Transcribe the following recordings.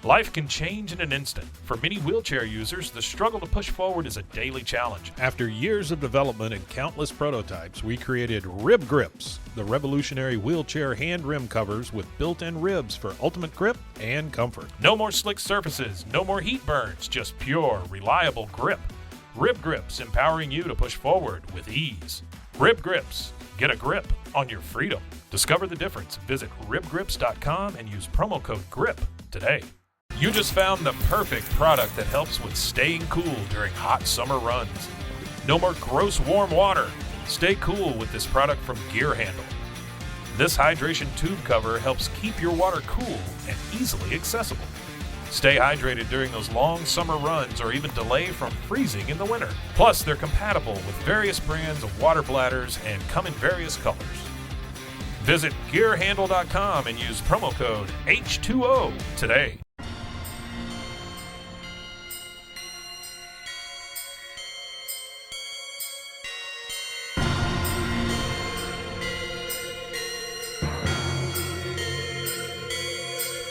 Life can change in an instant. For many wheelchair users, the struggle to push forward is a daily challenge. After years of development and countless prototypes, we created Rib Grips, the revolutionary wheelchair hand rim covers with built-in ribs for ultimate grip and comfort. No more slick surfaces, no more heat burns, just pure, reliable grip. Rib Grips, empowering you to push forward with ease. Rib Grips, get a grip on your freedom. Discover the difference. Visit ribgrips.com and use promo code GRIP today. You just found the perfect product that helps with staying cool during hot summer runs. No more gross warm water. Stay cool with this product from Gear Handle. This hydration tube cover helps keep your water cool and easily accessible. Stay hydrated during those long summer runs or even delay from freezing in the winter. Plus, they're compatible with various brands of water bladders and come in various colors. Visit gearhandle.com and use promo code H2O today.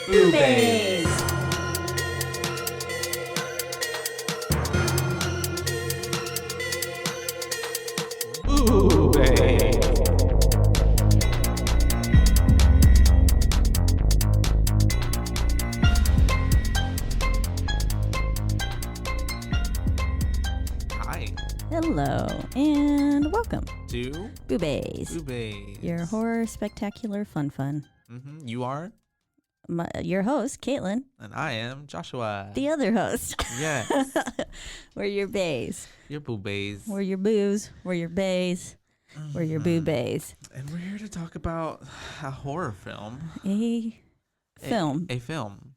BooBaes. Hi. Hello and welcome To BooBaes, BooBaes. your horror spectacular fun. You are? Your host, Caitlin, And I am Joshua. the other host. Yes. We're your bays. Your BooBaes. We're your boos. We're your bays. We're your BooBaes. And we're here to talk about a horror film. A film. A film.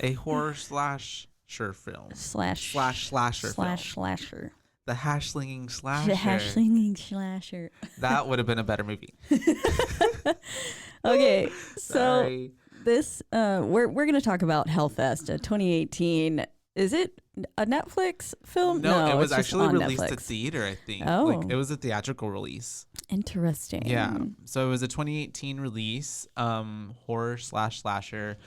A horror slasher film. Slasher Slasher film. slasher. The hash-slinging slasher. The hash-slinging slasher. That would have been a better movie. Okay, so Sorry. this we're gonna talk about Hellfest, a 2018. Is it a Netflix film? No, it was it's just actually on released Netflix. at theater, I think. Oh. Like, it was a theatrical release. Interesting. Yeah. So it was a 2018 release, horror slasher.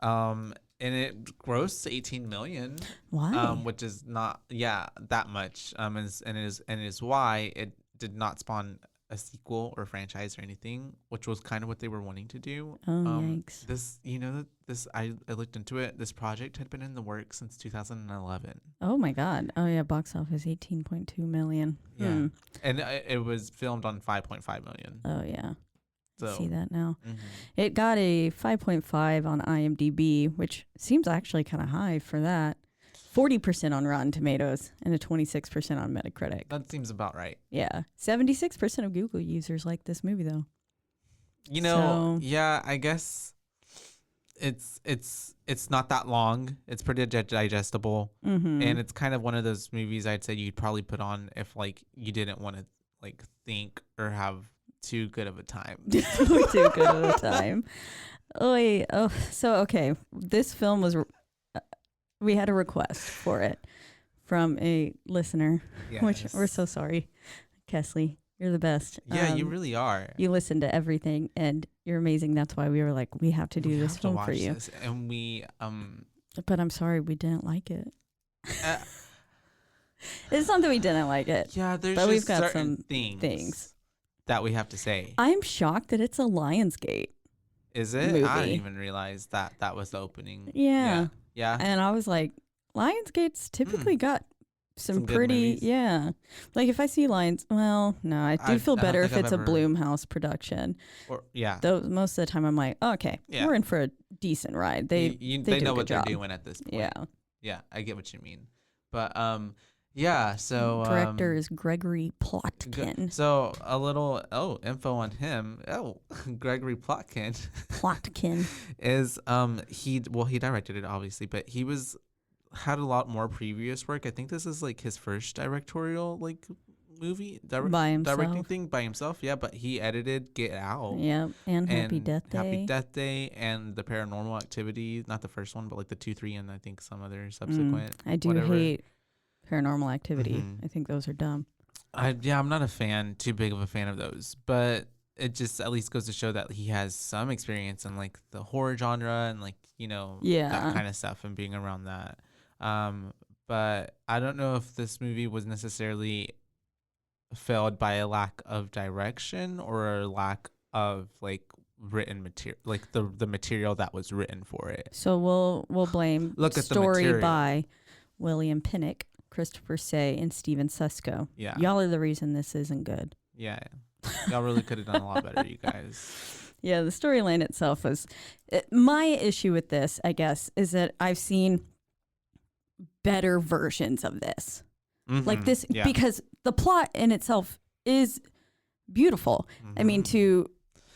And it grossed 18 million. Why? Which is not that much. And it is why it did not spawn a sequel or franchise or anything, which was kind of what they were wanting to do. Oh, yikes. I looked into it. This project had been in the works since 2011. Oh my God. Oh yeah, box office 18.2 million. Yeah. And it was filmed on 5.5 million. Oh yeah. So See that now. mhm. It got a 5.5 on IMDb, which seems actually kind of high for that. 40% on Rotten Tomatoes and a 26% on Metacritic. That seems about right. Yeah. 76% of Google users like this movie though. I guess it's not that long. It's pretty digestible. Mm-hmm. And it's kind of one of those movies I'd say you'd probably put on if like you didn't want to like think or have too good of a time. Too good of a time. Okay. This film was, we had a request for it from a listener, which we're so sorry. Kesley, you're the best. Yeah, you really are. You listen to everything and you're amazing. That's why we were like, we have to do this film for you. And we But I'm sorry, we didn't like it. uh, It's not that we didn't like it. yeah, there's But just we've got certain some things that we have to say. I'm shocked that it's a Lionsgate. Is it? movie. I didn't even realize that was the opening. Yeah. Yeah. And I was like, Lionsgate's typically got some good pretty, movies. yeah. Like if I see Lions, well, no, I do feel I don't better if think I've it's a ever- Blumhouse production. Or yeah. Though most of the time I'm like, oh, okay, Yeah. we're in for a decent ride. They they do know a what good job. they're doing at this point. Yeah. Yeah, I get what you mean. But yeah, so Director is Gregory Plotkin. So a little info on him. Gregory Plotkin Plotkin. is he directed it obviously, but he had a lot more previous work. I think this is like his first directorial like movie By himself. directing thing by himself. Yeah, but he edited Get Out. Yeah, and Happy Death Day. Happy Death Day and the Paranormal Activity, not the first one, but like the 2, 3, and I think some other subsequent. I do whatever. hate Paranormal Activity. Mhm. I think those are dumb. I'm not a fan, too big of a fan of those, but it just at least goes to show that he has some experience in like the horror genre and like, you know, Yeah. that kind of stuff and being around that. But I don't know if this movie was necessarily failed by a lack of direction or a lack of like written material, like the material that was written for it. So we'll blame Look at the story material. by William Pinnock, Christopher Say, and Steven Susko. Yeah. Y'all are the reason this isn't good. Yeah. Y'all really could have done a lot better, you guys. Yeah, the storyline itself was my issue with this, I guess, is that I've seen better versions of this. Like this, Yeah. because the plot in itself is beautiful. I mean, to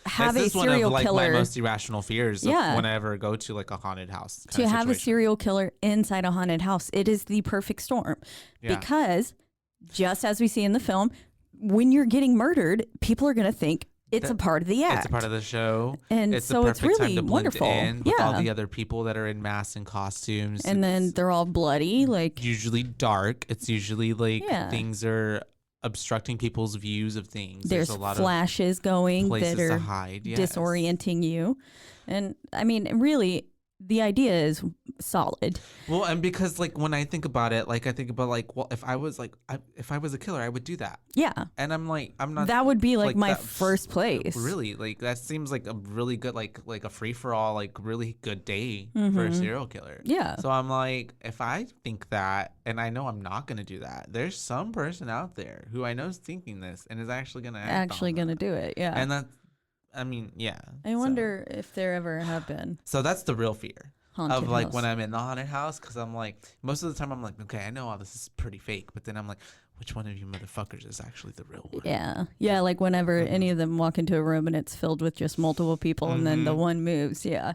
have This a is one serial of like killer, my most irrational fears Yeah. when I ever go to like a haunted house. to have a serial killer inside a haunted house, it is the perfect storm. Yeah. Because just as we see in the film, when you're getting murdered, people are going to think it's a part of the act. It's a part of the show. And it's so the it's perfect really time to blend wonderful. in with all Yeah. the other people that are in masks and costumes. And then It's they're all bloody. Like, usually dark. It's usually like Yeah. things are obstructing people's views of things. there's a lot flashes of going places that to are hide. Yes. disorienting you. And I mean, really, the idea is solid. Well, and because like when I think about it, like I think about like, well, if I was a killer, I would do that. Yeah. And I'm like, I'm not. That would be like my that- first place. Really, like that seems like a really good, like a free for all, like really good day for Mm-hmm. a serial killer. Yeah. So I'm like, if I think that, and I know I'm not gonna do that, there's some person out there who I know is thinking this and is actually gonna Going to do it. Yeah. And that, I mean, yeah. I wonder if there ever have been So that's the real fear. haunted Of like house. when I'm in the haunted house, because I'm like, most of the time I'm like, okay, I know all this is pretty fake, but then I'm like, which one of you motherfuckers is actually the real one? Yeah, like whenever any of them walk into a room and it's filled with just multiple people and then the one moves. Yeah.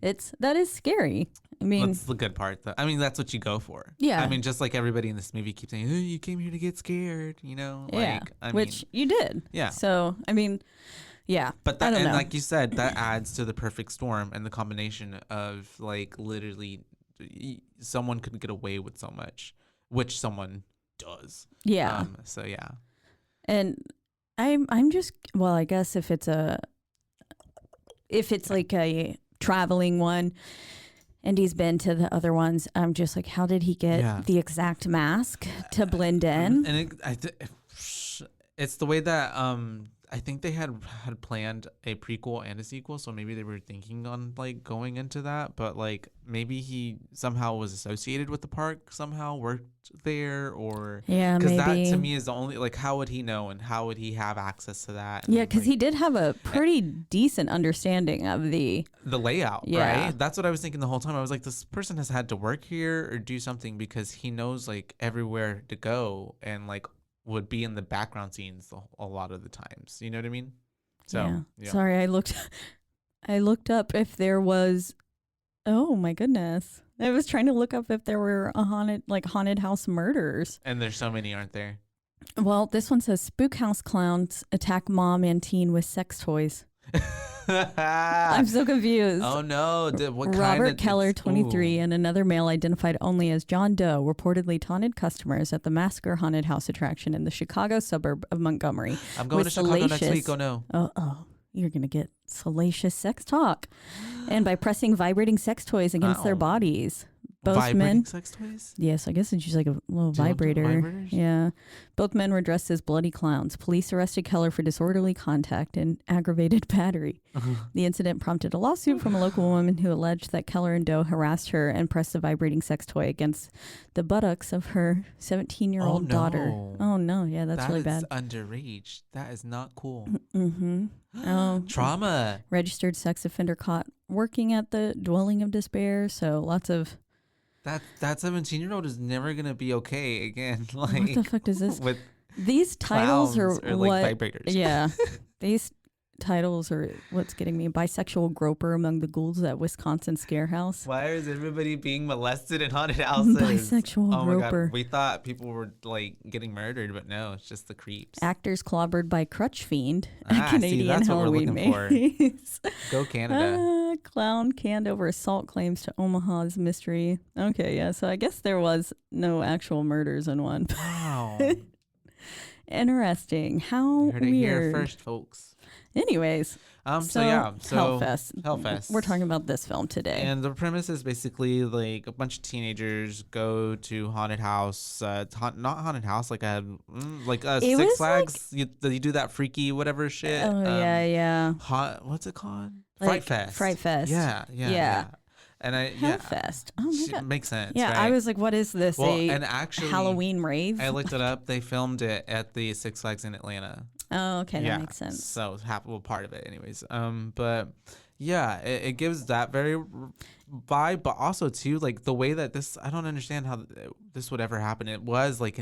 That is scary. I mean, That's the good part, though. I mean, that's what you go for. Yeah. I mean, just like everybody in this movie keeps saying, oh, you came here to get scared, you know? yeah, Like, I which mean, you did. Yeah. So, I mean, yeah. but I that, don't and know. like you said, that adds to the perfect storm and the combination of like literally someone could get away with so much, which someone does. Yeah. So yeah. And I'm just, well, I guess if it's like a traveling one and he's been to the other ones, I'm just like, how did he get the exact mask to blend in? And it's the way that I think they had planned a prequel and a sequel, so maybe they were thinking on like going into that, but like maybe he somehow was associated with the park, somehow worked there, or Yeah, because maybe. that to me is the only, like, how would he know and how would he have access to that? And, Yeah, because like, he did have a pretty decent understanding of the layout, Yeah. right? That's what I was thinking the whole time. I was like, this person has had to work here or do something because he knows like everywhere to go and like would be in the background scenes a lot of the times. You know what I mean? So yeah. Sorry, I looked up if there was. Oh my goodness! I was trying to look up if there were haunted house murders. And there's so many, aren't there? Well, this one says spook house clowns attack mom and teen with sex toys. I'm so confused. Oh no! What kind Robert of, Keller, 23, ooh. and another male identified only as John Doe reportedly taunted customers at the Massacre Haunted House attraction in the Chicago suburb of Montgomery. I'm going to with Chicago next salacious- week. Oh no! Oh, you're going to get salacious sex talk. And by pressing vibrating sex toys against their Ow. bodies. Both Vibrating men. sex toys? Yes, I guess it's just like a little Dildo vibrator. vibrators? Yeah. Both men were dressed as bloody clowns. Police arrested Keller for disorderly contact and aggravated battery. The incident prompted a lawsuit from a local woman who alleged that Keller and Doe harassed her and pressed a vibrating sex toy against the buttocks of her 17-year-old Oh, no. daughter. Oh, no. Yeah, that's That really is bad. underage. That is not cool. Mm-hmm. Oh, Trauma. registered sex offender caught working at the dwelling of despair. So lots of... That 17-year-old is never gonna be okay again. Like, what the fuck does this? with These titles are clowns or, what? like vibrators. Yeah, these titles are what's getting me. Bisexual groper among the ghouls at Wisconsin scare house. Why is everybody being molested in haunted houses? Bisexual oh my groper. God. We thought people were like getting murdered, but no, it's just the creeps. Actors clobbered by crutch fiend. Ah, A see, Canadian that's what we're Halloween looking for. maze. Go Canada. Clown canned over assault claims to Omaha's mystery. Okay, yeah. So I guess there was no actual murders in one. Wow. Interesting. How You heard it here weird. first, folks. Anyways, so Hellfest. We're talking about this film today. And the premise is basically like a bunch of teenagers go to haunted house, not haunted house, like a Six Flags. You do that freaky whatever shit. Oh yeah. What's it called? Like, Fright Fest. Yeah. And Hellfest. Oh my God. Makes sense. Yeah, right? I was like, what is this? And actually, Halloween rave? I looked it up. They filmed it at the Six Flags in Atlanta. Oh, okay, that makes sense. So part of it, anyways. But yeah, it gives that very vibe, but also too like the way that this. I don't understand how this would ever happen. It was like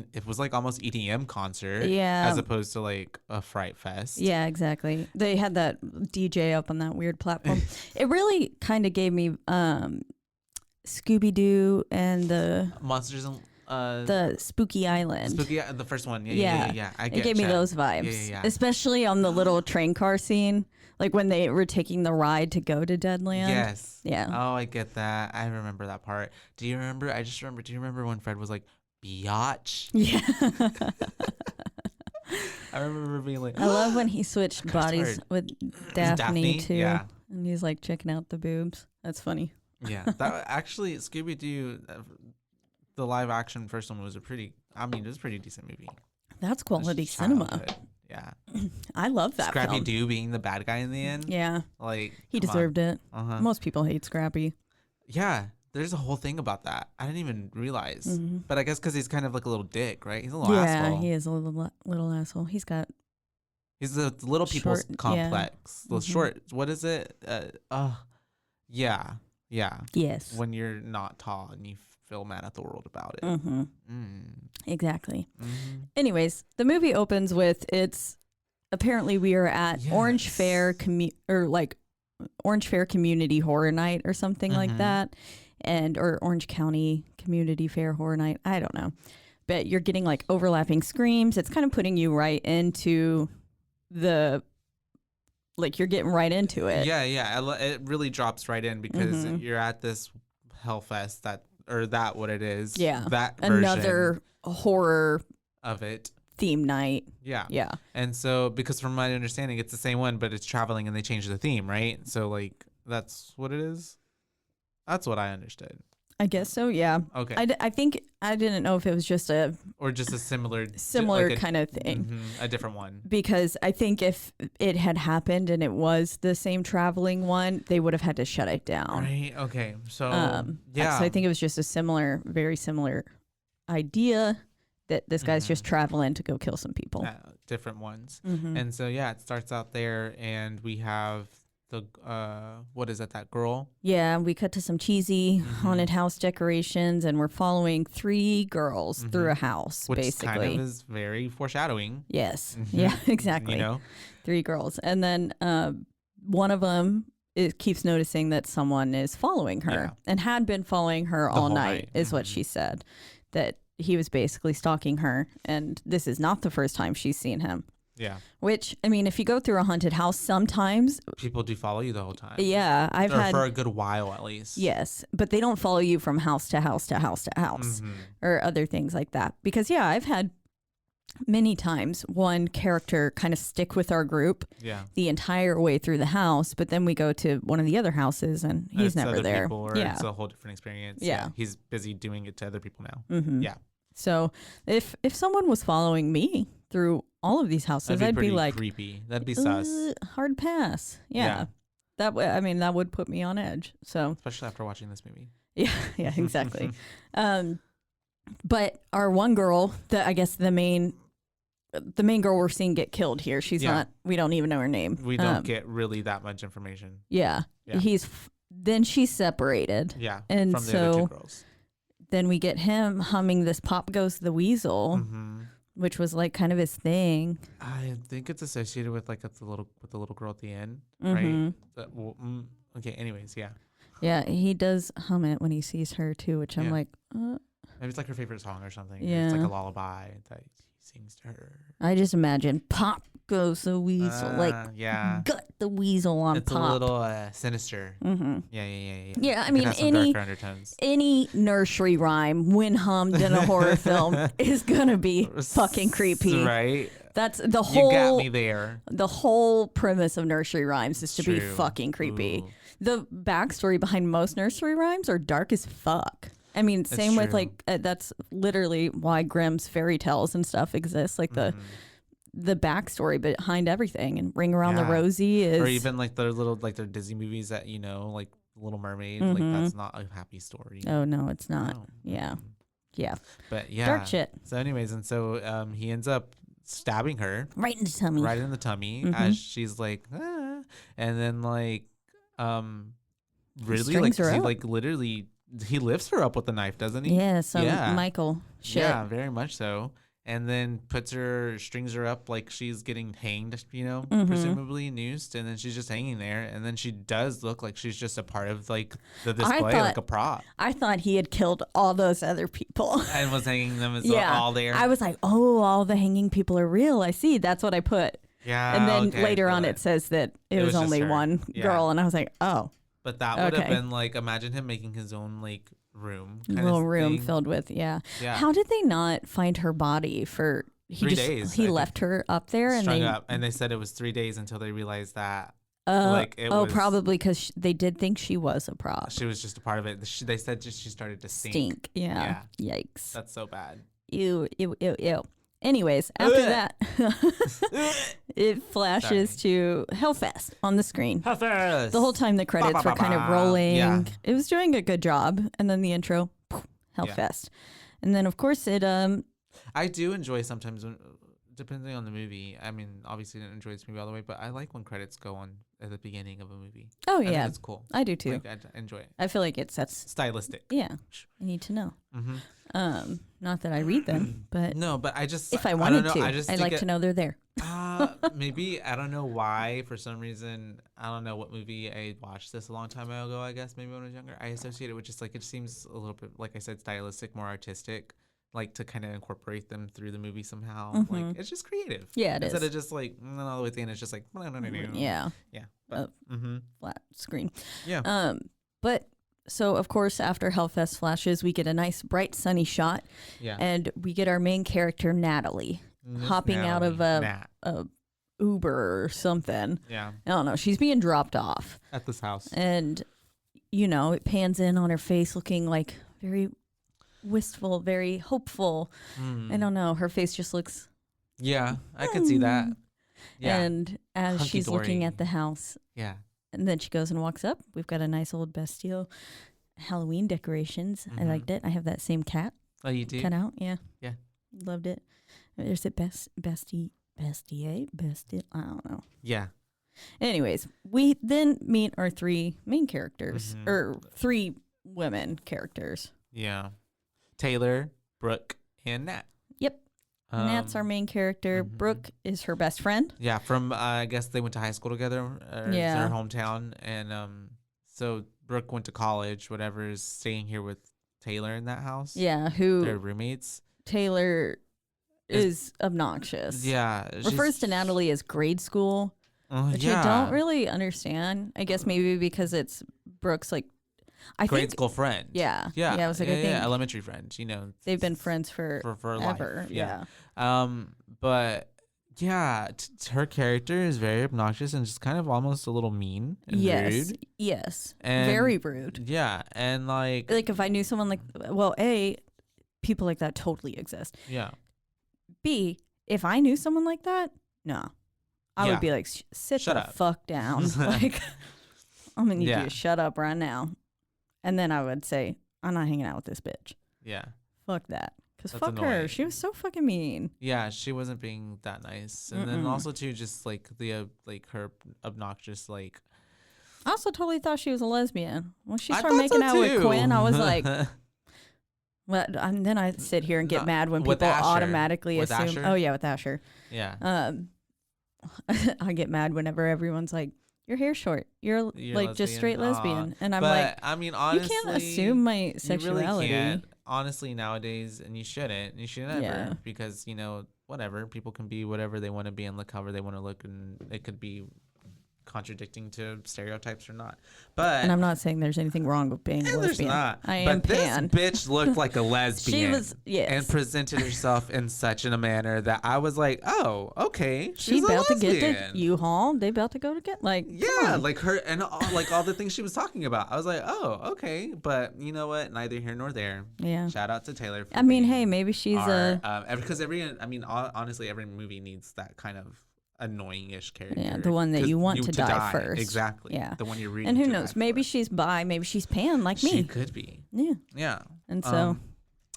almost EDM concert, as opposed to like a Fright Fest. Yeah, exactly. They had that DJ up on that weird platform. It really kind of gave me Scooby Doo and the Monsters and. The Spooky Island. The first one. Yeah. It gave me those vibes. Yeah. Especially on the little train car scene. Like when they were taking the ride to go to Deadland. Yes. Yeah. Oh, I get that. I remember that part. Do you remember when Fred was like, biatch? Yeah. I remember being like, I love when he switched bodies with Daphne too. Yeah. And he's like checking out the boobs. That's funny. Yeah. That actually, Scooby-Doo, the live action first one was it was a pretty decent movie. That's quality cinema. Yeah. I love that Scrappy film. Doo being the bad guy in the end. Yeah. Like he deserved it. Uh-huh. Most people hate Scrappy. Yeah. There's a whole thing about that. I didn't even realize. Mm-hmm. But I guess because he's kind of like a little dick, right? He's a little asshole. Yeah, he is a little asshole. He's the little people's complex. Yeah. The short. What is it? Yeah. Yes. When you're not tall and you feel mad at the world about it. Mm-hmm. Exactly. Mm-hmm. Anyways, the movie opens with apparently we are at Orange Fair Orange Fair Community Horror Night or something like that, or Orange County Community Fair Horror Night. I don't know, but you're getting like overlapping screams. It's kind of putting you right into you're getting right into it. Yeah. It really drops right in because you're at this Hellfest what it is. Yeah. That another horror of it. Theme night. Yeah. And so, because from my understanding, it's the same one, but it's traveling and they change the theme, right? So, like, that's what it is? That's what I understood. I guess so, yeah. Okay. I think I didn't know if it was just a similar like kind of thing. A different one. Because I think if it had happened and it was the same traveling one, they would have had to shut it down. Right. Okay. So So I think it was just a very similar idea that this guy's just traveling to go kill some people. Different ones. And so it starts out there and we have the what is it, that girl? Yeah, we cut to some cheesy haunted house decorations and we're following 3 girls through a house, which basically. Kind of is very foreshadowing. Yes. Yeah, exactly. You know? 3 girls. And then one of them keeps noticing that someone is following her and had been following her all night is what she said. That he was basically stalking her, and this is not the first time she's seen him. Yeah. Which, I mean, if you go through a haunted house, sometimes people do follow you the whole time. Yeah, I've had for a good while at least. Yes, but they don't follow you from house to house to house to house or other things like that. Because I've had many times one character kind of stick with our group the entire way through the house, but then we go to one of the other houses and he's never there. It's a whole different experience. Yeah. He's busy doing it to other people now. Yeah. So if someone was following me through all of these houses, I'd be like creepy. That'd be sus. Hard pass. Yeah. That would put me on edge. So especially after watching this movie. Yeah, exactly. But our one girl, I guess the main girl we're seeing get killed here. She's not. We don't even know her name. We don't get really that much information. Yeah. Then she's separated. Yeah. And from the other 2 girls. Then we get him humming this "Pop Goes the Weasel," which was like kind of his thing. I think it's associated with like the little girl at the end, right? Okay. Anyways, yeah. Yeah, he does hum it when he sees her too, which I'm like, maybe it's like her favorite song or something. Yeah, it's like a lullaby that he sings to her. I just imagine "Pop Goes the Weasel," gut the weasel on it's Pop. It's a little sinister. Yeah. Yeah, I mean, any nursery rhyme when hummed in a horror film is gonna be fucking creepy, right? That's the You got whole me there. the whole premise of nursery rhymes is to be True. fucking creepy. Ooh. The backstory behind most nursery rhymes are dark as fuck. I mean, same with true. like that's literally why Grimm's fairy tales and stuff exist. Like the backstory behind everything, and Ring Around the Yeah. Rosie is, Or even like their little like their Disney movies that like Little Mermaid. Like that's not a happy story. oh no, it's not. No. Yeah, Mm. yeah, But yeah, dark shit So anyways, and so he ends up stabbing her right in the tummy. right in the tummy as she's like, ah. And then like really like strings her he up. like literally he lifts her up with the knife, doesn't he? Yeah, some Yeah. Michael shit. Yeah, very much so. And then strings her up like she's getting hanged, presumably noosed, and then she's just hanging there. And then she does look like she's just a part of like the display, like a prop, I thought he had killed all those other people. and was hanging them as Yeah, all there. I was like, oh, all the hanging people are real. I see. That's what I put. Yeah, And then okay, later on, but it says that it it was was just only her. one Yeah. girl, and I was like, oh, But that would have Okay. been like, imagine him making his own like room, kind little of room thing. filled with Yeah. How did they not find her body for? 3 days, I He think. left her up there, and strung they up, and they said it was 3 days until they realized that like it was probably because they did think she was a prop. she was just a part of it. They said just she started to stink. Yeah. Yikes. That's so bad. Ew, ew, ew, ew. Anyways, after that, it flashes to Hellfest on the screen. The whole time the credits were kind of rolling. Yeah. It was doing a good job. And then the intro, Hellfest. And then, of course, it I do enjoy sometimes when, depending on the movie. I mean, obviously, I didn't enjoy this movie all the way, but I like when credits go on at the beginning of a movie. oh I think yeah, it's cool. I do too. Like, I enjoy it. I feel like it sets. Stylistic. Yeah, I need to know. Mm-hmm. Not that I read them, but No, but I just if I don't wanted know, to, I just I'd think like to know they're there. Maybe I don't know why. For some reason, I don't know what movie I watched this a long time ago. I guess maybe when I was younger, I associate it with just like it seems a little bit like I said, stylistic, more artistic, like to kind of incorporate them through the movie somehow. Like it's just creative. Yeah, it Instead is. of just like all the way at the end, it's just like Yeah, yeah. But, flat screen. yeah. But so of course after Hellfest flashes, we get a nice bright sunny shot, Yeah. and we get our main character Natalie Miss hopping out of Natalie. a Uber or something. Yeah. I don't know. She's being dropped off, At this house. and it pans in on her face, looking like very wistful, very hopeful. Mm. I don't know. Her face just looks. Yeah, I could see that. Yeah. And as she's looking Hunky-dory. at the house, yeah. and then she goes and walks up. We've got a nice old Bastille Halloween decorations. I liked it. I have that same cat Oh, you do? cut out. Yeah. Yeah. Loved it. There's it Bastille. I don't know. Yeah. Anyways, we then meet our three main characters, Mhm. or three women characters. Yeah. Taylor, Brooke, and Nat. Yep. Nat's our main character. mhm. Brooke is her best friend. Yeah, from I guess they went to high school together. It's Yeah. their hometown, and so Brooke went to college. Whatever, is staying here with Taylor in that house. Yeah, they're who roommates. Taylor is obnoxious. Yeah, Refers to Natalie as grade school, which I don't really understand. I guess maybe because it's Brooke's grade think, school friend. Yeah. yeah, I was like, I think elementary friend. they've been friends for life. ever. Yeah. But yeah, her character is very obnoxious and just kind of almost a little mean and Yes. rude. Yes. And Very rude. Yeah, and like If I knew someone people like that totally exist. yeah, B, if I knew someone like that, no. I Yeah. would be like, sit Shut the up." fuck down. I'm going to need Yeah. you to shut up right now. And then I would say, I'm not hanging out with this bitch. yeah, Fuck that. Because That's fuck her. annoying. She was so fucking mean. yeah. She wasn't being that nice, and then Mm-mm. also too, just like the her obnoxious like. I also totally thought she was a lesbian. When she I started thought making so out with too. Quinn, I was like, well, and then I sit here and get No, mad when with people Asher. automatically With assume. Asher? Oh, yeah, with Asher. yeah, I get mad whenever everyone's like, your hair's short. You're like just lesbian. straight Aw. lesbian. And I'm but like, I mean, you honestly, can't assume my You sexuality. really can't. Honestly, nowadays, and you shouldn't. You shouldn't ever, Yeah. because whatever, people can be whatever they want to be and look however they want to look, and it could be contradicting to stereotypes or not. But And I'm not saying there's anything wrong with being a there's lesbian. not. I am But pan. this bitch looked like a lesbian. She was, yes. And presented herself in such a manner that I was like, oh, okay. She She's about a to get lesbian. the U-Haul. They about to go to get, like, come Yeah, on. like her and all the things she was talking about. I was like, oh, okay. But you know what? Neither here nor there. Yeah. Shout out to Taylor. For I mean, being hey, maybe she's because honestly, every movie needs that kind of annoying-ish character. yeah, the one that 'Cause you want to die first. Exactly. Yeah. The one you're reading. And who to knows? die Maybe for. she's bi. Maybe she's pan like She me. could be. Yeah. Yeah. And so,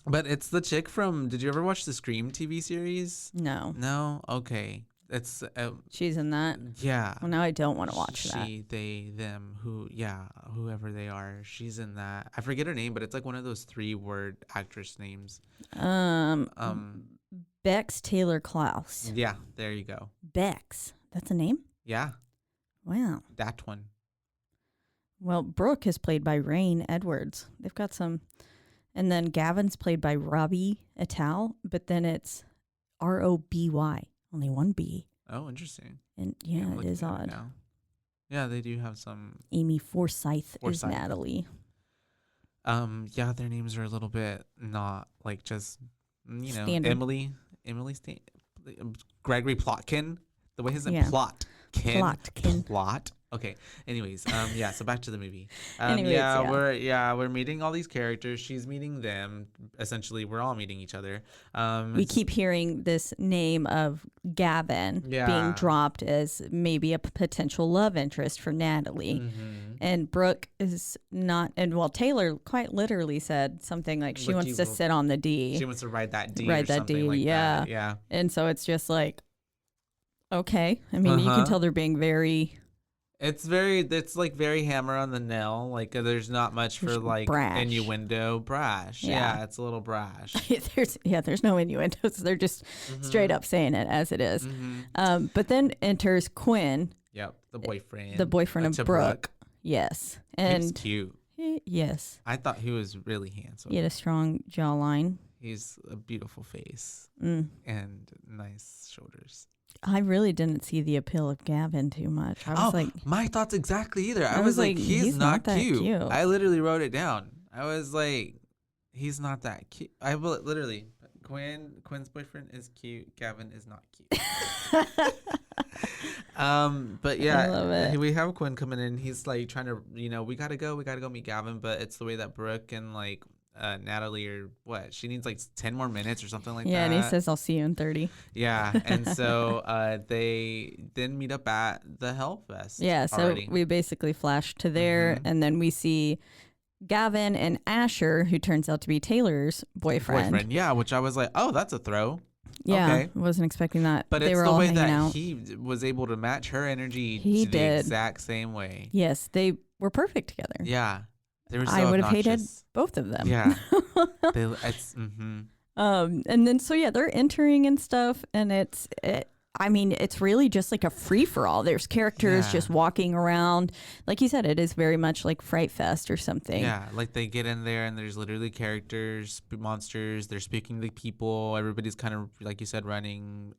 But it's the chick from. Did you ever watch the Scream TV series? no. No. Okay. It's She's in that. yeah. Well, now I don't want to watch that. She, they, them, whoever they are. She's in that. I forget her name, but it's like one of those 3-word actress names. Bex Taylor Klaus. Yeah, there you go. Bex. That's a name? Yeah, Wow. that one. Well, Brooke is played by Rain Edwards. They've got some. And then Gavin's played by Robbie Attal, but then it's Roby. Only one B. Oh, interesting. And I'm yeah, it looking is at odd. now. Yeah, they do have some. Amy Forsyth is Forsyth. Natalie. Yeah, their names are a little bit not like just Standard. Emily Gregory Plotkin. The way his name Yeah. Plotkin. Plotkin. Okay. Anyways, yeah. So back to the movie. Anyways, yeah. We're meeting all these characters. She's meeting them. Essentially, we're all meeting each other. We keep hearing this name of Gavin being Yeah. dropped as maybe a potential love interest for Natalie. Mhm. And Brooke is not, and well, Taylor quite literally said something like she Like wants you to will- sit on the D. She wants to ride that D. Ride or that something D, like yeah. That. Yeah. And so it's just like, okay. I mean, you can Uh-huh. tell they're being very It's like very hammer on the nail. Like there's not much for Just like brash. innuendo. Brash. Yeah. Yeah, it's a little brash. there's no innuendos. They're just straight up saying it as it is. Mhm. But then enters Quinn, Yep, the boyfriend. the boyfriend of to Brooke. Yes. He was And cute. yes, I thought he was really handsome. he had a strong jawline. He's a beautiful face Mm. and nice shoulders. I really didn't see the appeal of Gavin too much. I was like, my thoughts exactly either. I I was was like, like, he's not that cute. cute. I literally wrote it down. I was like, he's not that cute. I will literally. Quinn's boyfriend is cute. Gavin is not cute. But yeah, I love it. we have Quinn coming in. He's like trying to, we gotta go meet Gavin. But it's the way that Brooke and like Natalie or what she needs like 10 more minutes or something like yeah, that. and he says, I'll see you in 30. Yeah, and so they then meet up at the Hellfest. Yeah, so already. we basically flash to there, and then we see Gavin and Asher, who turns out to be Taylor's boyfriend. Yeah, which I was like, oh, that's a throw. Yeah, Okay. wasn't expecting that. But they it's were the all way hanging that out. he was able to match her energy He to the did. exact same way. Yes, they were perfect together. Yeah. They were so I would have hated obnoxious. both of them. Yeah. And then so yeah, they're entering and stuff, and it's really just like a free for all. There's characters Yeah. just walking around. Like you said, it is very much like Fright Fest or something. Yeah, like they get in there and there's literally characters, monsters. They're speaking to people. Everybody's kind of like you said, running.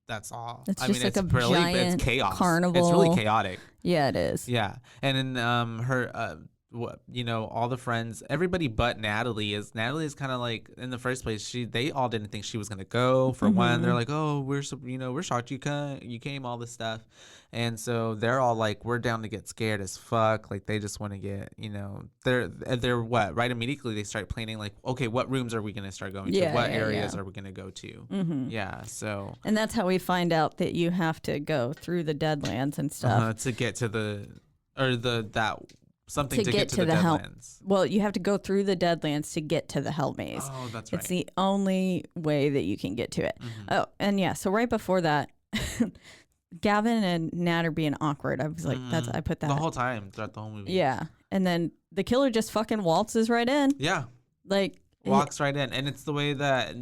That's all. It's just like a really, giant it's chaos. carnival. It's really chaotic. Yeah, it is. Yeah, and then her, all the friends, everybody but Natalie is kind of like in the first place. They all didn't think she was gonna go. For one, they're like, oh, we're shocked you came, all this stuff, and so they're all like, we're down to get scared as fuck. Like they just want to get, they're what right immediately they start planning like, okay, what rooms are we gonna start going to? What areas are we gonna go to? Mm-hmm. Yeah, so And that's how we find out that you have to go through the Deadlands and stuff. to get to something To to get to the Hell. Deadlands. Well, you have to go through the Deadlands to get to the Hell Maze. Oh, that's right. It's the only way that you can get to it. Oh, and yeah, so right before that, Gavin and Nat are being awkward. I was like, I put that the whole time throughout the whole movie. Yeah. And then the killer just fucking waltzes right in. Yeah. Like, Walks right in. And it's the way that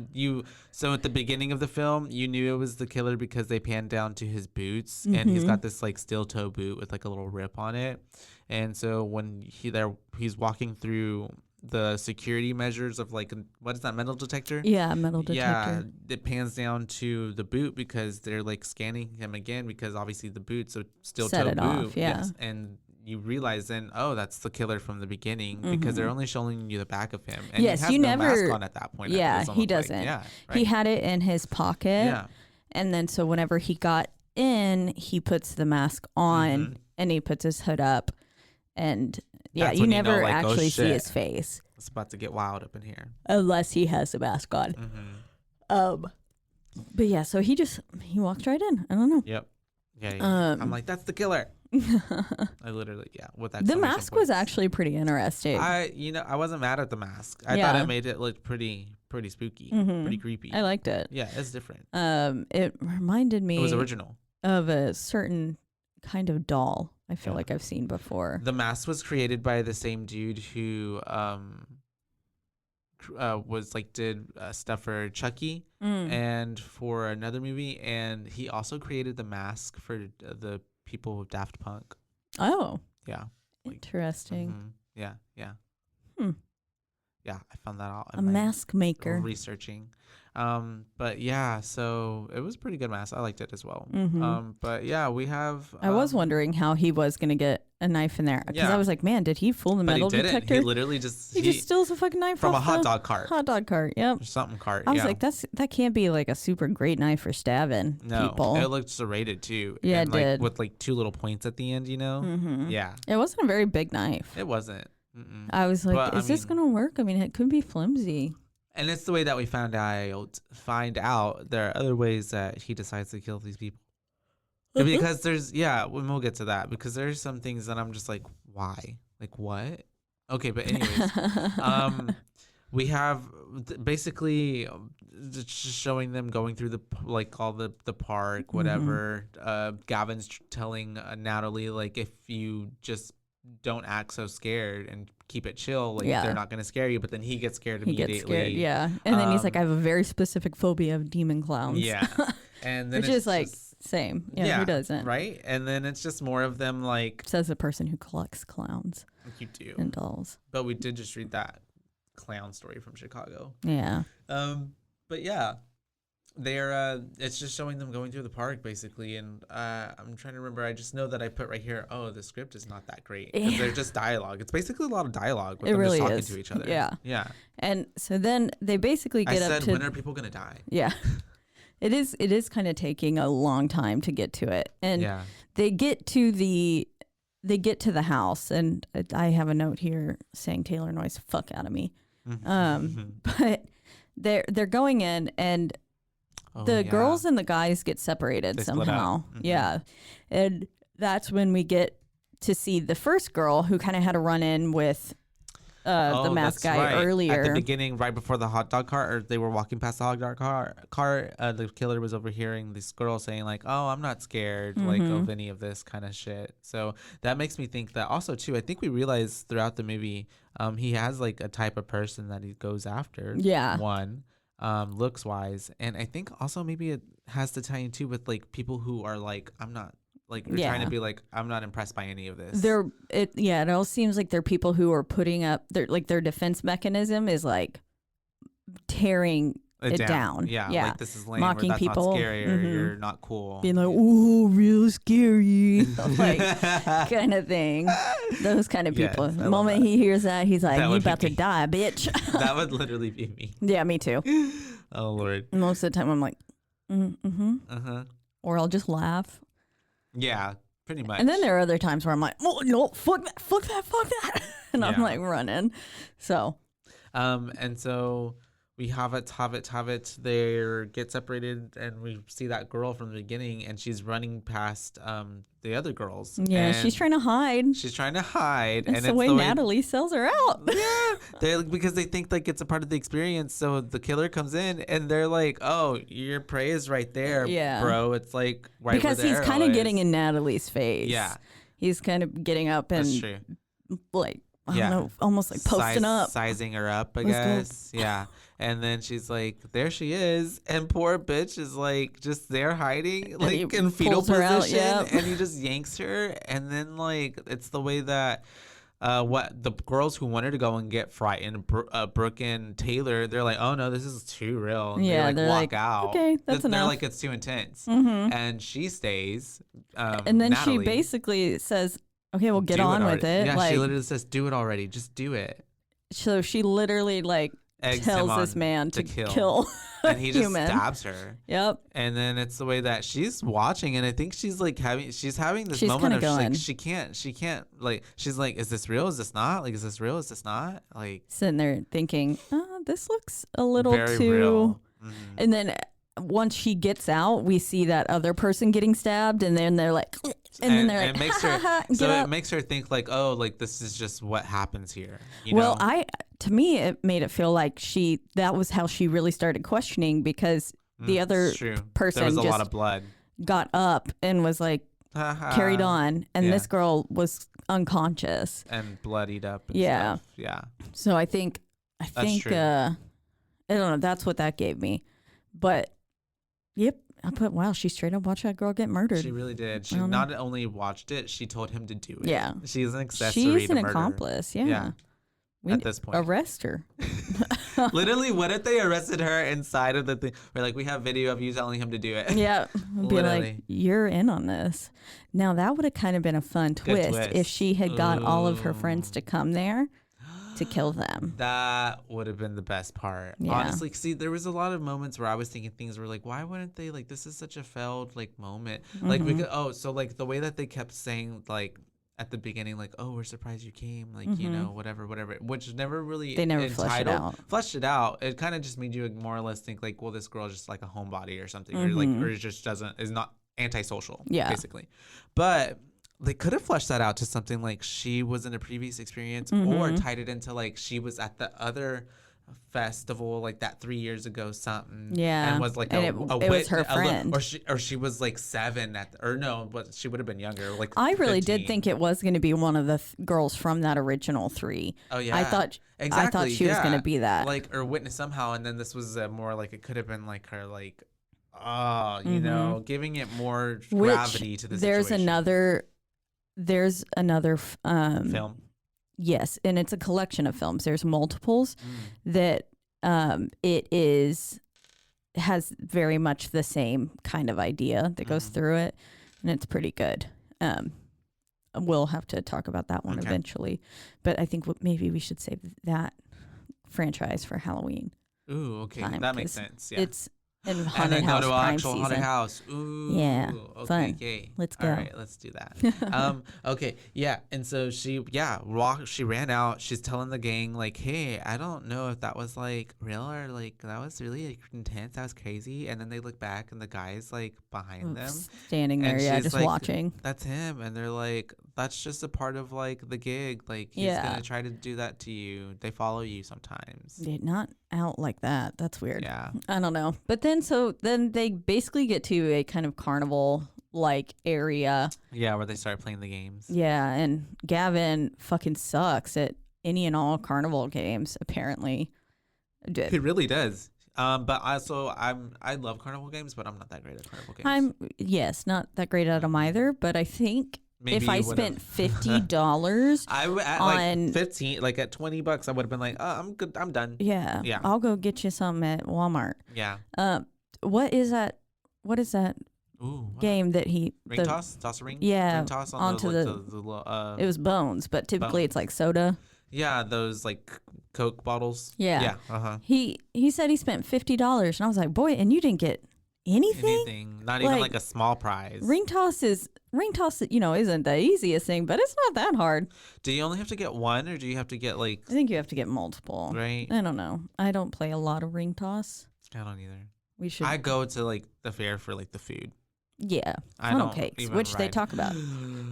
so at the beginning of the film, you knew it was the killer because they panned down to his boots and he's got this like steel toe boot with like a little rip on it. And so when he's walking through the security measures of like what is that, metal detector? Yeah, metal detector. Yeah, it pans down to the boot because they're like scanning him again because obviously the boot's a steel Set toe it boot. off, yeah. Yes, and you realize then, oh, that's the killer from the beginning because they're only showing you the back of him. And Yes, he has you no never. mask on at that point. Yeah, It's he almost like- doesn't. yeah, He right. had it in his pocket. Yeah. And then so whenever he got in, he puts the mask on and he puts his hood up. And yeah, That's you when you know, never like, oh, actually see shit. his face It's about to get wild up in here. unless he has the mask on. But yeah, so he walked right in. I don't know. Yep. Yeah. I'm like, that's the killer. I literally, with that. The mask was actually pretty interesting. I wasn't mad at the mask. I Yeah. thought it made it look pretty spooky, pretty creepy. I liked it. Yeah, it's different. It reminded me It was original. of a certain kind of doll I feel like I've seen before. The mask was created by the same dude who was like did stuff for Chucky and for another movie, and he also created the mask for the people of Daft Punk. Oh, Yeah. interesting. Yeah. Yeah, I found that out. A mask maker. Researching. But yeah, so it was a pretty good mask. I liked it as well. But yeah, we have. I was wondering how he was going to get a knife in there because Yeah. I was like, man, did he fool the But metal he didn't. detector? He literally just He just steals a fucking knife from a off hot the dog cart. Hot dog cart. Yep. Or something cart. I was yeah. like, that can't be like a super great knife for stabbing No, people. it looked serrated too. Yeah, and it like, did. with like two little points at the end, you know? Yeah, It wasn't a very big knife. it wasn't. Mm-mm. I was like, But, I is this mean- going to work? I mean, it could be flimsy. And it's the way that we find out there are other ways that he decides to kill these people. Because we'll get to that because there's some things that I'm just like, why? Like what? Okay, but anyways, we have basically just showing them going through all the park, whatever. Gavin's telling Natalie like if you just don't act so scared and keep it chill, like they're not gonna scare you. But then he gets scared He immediately. gets scared, yeah. And then he's like, I have a very specific phobia of demon clowns. Yeah, and then Which it's is like just- same. Yeah, who doesn't? right? And then it's just more of them like Says the person who collects clowns you do. and dolls. But we did just read that clown story from Chicago. Yeah. But yeah, they're it's just showing them going through the park basically, and I'm trying to remember. I just know that I put right here. Oh, the script is not that great because they're just dialogue. It's basically a lot of dialogue with It them really just talking is. to each other. Yeah. And so then they basically I get said, up to when are people gonna die? Yeah. It is kind of taking a long time to get to it. And Yeah. they get to the house, and I have a note here saying Taylor annoys the fuck out of me. But they're going in, and the girls and the guys get separated They split somehow. up. Yeah. And that's when we get to see the first girl who kind of had a run in with the masked that's guy right. earlier. At the beginning, right before the hot dog cart, or they were walking past the hot dog cart, the killer was overhearing this girl saying like, "Oh, I'm not scared like of any of this kind of shit." So that makes me think that also too. I think we realized throughout the movie, he has like a type of person that he goes after. Yeah. One, looks wise, and I think also maybe it has to tie in too with like people who are like, I'm not. Like they're trying to be like, I'm not impressed by any of this. It all seems like they're people who are putting up their defense mechanism is like tearing it down. Yeah, like this is lame, mocking or that's people, not scary, or you're not cool. being like, "Ooh, real scary," like kind of thing. Those kind of Yes, people. I The love moment that. he hears that, he's like, That "You would be about to me. die, bitch." That would literally be me. Yeah, me too. Oh Lord. Most of the time, I'm like, or I'll just laugh. Yeah, pretty much. And then there are other times where I'm like, "Oh no, fuck that," and I'm Yeah. like running. So and so we have it. They get separated, and we see that girl from the beginning, and she's running past the other girls. yeah, and she's trying to hide. She's trying to hide, That's and the it's way the way Natalie sells her out. Yeah, because they think like it's a part of the experience. So the killer comes in, and they're like, "Oh, your prey is right there, Yeah. bro. It's like right Because where the he's arrow kind of is." getting in Natalie's face. Yeah. He's kind of getting up and That's true. like, I Yeah. don't know, almost like posting up. Sizing her up, I Let's go. guess. Yeah. And then she's like, there she is. And poor bitch is like just there hiding, like he in fetal pulls her out, position. yep. And he just yanks her. And then like it's the way that what the girls who wanted to go and get frightened, Brooke and Taylor, they're like, oh no, this is too real. And Yeah, they they're walk like, out. okay, that's they're enough. like, it's too intense. And she stays. And then Natalie, she basically says, okay, well, get "Do on with already." it. Yeah, like, she literally says, do it already. Just do it. so she literally like Eggs tells him this on man to kill and he just human. stabs her. Yep. And then it's the way that she's watching, and I think she's like having this She's moment of kinda like going. she can't like, she's like, is this real? Is this not? Like, is this real? Is this not? Like, Sitting there thinking, this looks a little very too. real. And then once she gets out, we see that other person getting stabbed, and then they're like, and then they're it like, makes ha, her ha, ha, so get it up. makes her think like, oh, like this is just what happens here. You Well, know? to me, it made it feel like that was how she really started questioning, because the other It's true. person There was a just lot of blood. got up and was like carried on, and yeah. this girl was unconscious. And bloodied up. And Yeah. stuff. Yeah. So I think true. I don't know, that's what that gave me. But yep, I put, wow, she straight up watched that girl get murdered. She really did. She I don't know. not only watched it, she told him to do it. Yeah. She's an accessory She's to an murder. accomplice. Yeah. Yeah. We At this point. arrest her. Literally, what if they arrested her inside of the thing? We're like, we have video of you telling him to do it. Yeah. Be like, Literally. you're in on this. Now that would have kind of been a fun twist if twist. she had got all of her friends Ooh. to come there to kill them. That would have been the best part. Yeah. Honestly, see, there was a lot of moments where I was thinking things were like, why wouldn't they, like, this is such a failed, like, moment. Like, we could, so, like, the way that they kept saying, like, at the beginning, like, oh, we're surprised you came, like, you know, whatever, which never really They never fleshed it out. It kind of just made you more or less think, like, well, this girl is just like a homebody or something, or like, or just is not antisocial, basically. But they could have fleshed that out to something like she was in a previous experience, or tied it into like she was at the other festival like that 3 years ago, something. Yeah. And was like And it was her friend. or she was like 7 or no, but she would have been younger. Like I really 15. did think it was going to be one of the girls from that original 3. Oh yeah. I thought she was going to be that. Like, or witness somehow, and then this was more like it could have been like her, like, you know, giving it more gravity to the situation. There's another Film. Yes, and it's a collection of films. There's multiples that has very much the same kind of idea that goes through it, and it's pretty good. We'll have to talk about that one eventually, but I think maybe we should save that franchise for Halloween. Ooh, okay, time, that makes 'cause sense. Yeah. It's in And haunted then go house to an prime actual haunted season. house. Ooh. Yeah, Okay. fun. Yay. Let's go. All right, let's do that. Okay. Yeah. And so she ran out. She's telling the gang like, "Hey, I don't know if that was like real or like that was really like, intense. That was crazy." And then they look back and the guy's like behind them, standing there, and yeah, she's just like, watching. That's him. And they're like, "That's just a part of like the gig. Like he's gonna try to do that to you. They follow you sometimes." Yeah, not out like that. That's weird. Yeah. I don't know. But then they basically get to a kind of carnival like area. Yeah, where they start playing the games. Yeah, and Gavin fucking sucks at any and all carnival games, apparently. It really does. But also I love carnival games, but I'm not that great at carnival games. Not that great at them either, but I think Maybe if I you spent would've. $50 I would at on- like 15, like at $20, I would have been like, oh, I'm good, I'm done. yeah, Yeah. I'll go get you some at Walmart. Yeah. What is that Ooh. What? game that he Ring toss? Toss a ring? Yeah, Ring toss on onto it was Bones, but typically it's like soda. yeah, those like Coke bottles. Yeah. Yeah. Uh-huh. He said he spent $50, and I was like, boy, and you didn't get anything? Not even Like, like a small prize. Ring toss, isn't the easiest thing, but it's not that hard. Do you only have to get one, or do you have to get like, I think you have to get multiple. right? I don't know. I don't play a lot of ring toss. I don't either. We should. I go to like the fair for like the food. Yeah. I Funnel don't cakes, even which they ride. talk about.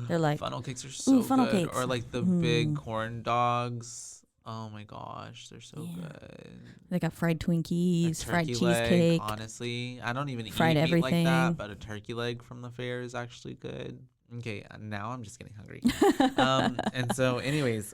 They're like, Funnel cakes are so funnel good. cakes. Or like the big corn dogs. Oh my gosh, they're so Yeah. good. they got fried Twinkies, A fried turkey leg, cheesecake. honestly, I don't even fried eat meat everything. like that, but a turkey leg from the fair is actually good. Okay, now I'm just getting hungry. And so, anyways,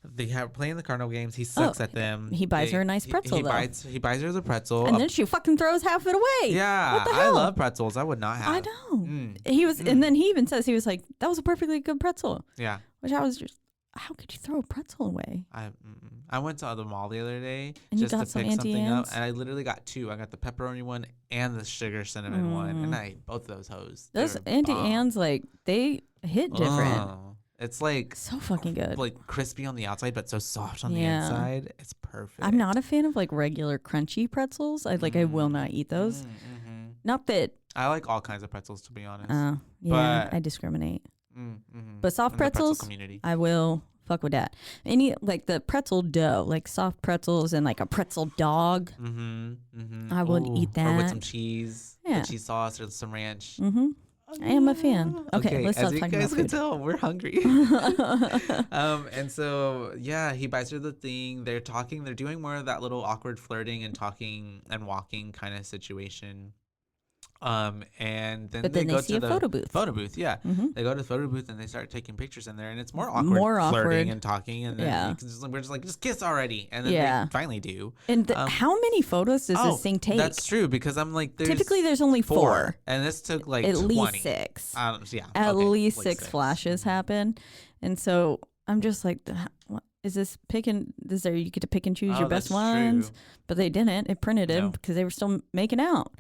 they have playing the carnival games. He sucks at them. he buys her a nice pretzel, He though. buys her the pretzel. And then she fucking throws half it away. yeah, What the I hell? love pretzels. I would not have. I know. Mm. He was, and then he even says, he was like, that was a perfectly good pretzel. Yeah. Which I was just, how could you throw a pretzel away? I went to the mall the other day And you just got to some pick Auntie something up, Anne's? and I literally got 2. I got the pepperoni one and the sugar cinnamon one, and I ate both of those hoes. They Those were Auntie bomb. Anne's, like, they hit different. Oh, it's like So fucking good. like crispy on the outside, but so soft on the Yeah. inside. It's perfect. I'm not a fan of like regular crunchy pretzels. I will not eat those. Not that. I like all kinds of pretzels, to be honest. Yeah, But- I discriminate. Mm-hmm. But soft In the pretzel pretzels, community. I will fuck with that. Any like the pretzel dough, like soft pretzels and like a pretzel dog. I would eat Or with that. some cheese, Yeah. the cheese sauce or some ranch. I am a fan. Okay, let's as stop you talking guys about can food. tell, we're hungry. And so yeah, he buys her the thing. They're talking. They're doing more of that little awkward flirting and talking and walking kind of situation. And then But they then go they see to a the photo booth. Photo booth, yeah. Mhm. They go to the photo booth and they start taking pictures in there, and it's more awkward, More awkward. flirting and talking. And then Yeah. we're just like, just kiss already, and then Yeah. they finally do. And how many photos does this thing take? That's true, because I'm like, Typically, there's only 4. and this took like At 20. least 6. Yeah, At okay, least like 6 flashes happen. And so I'm just like, what is this picking? Is there, you get to pick and choose your best that's ones? true. But they didn't. It printed them No. because they were still making out.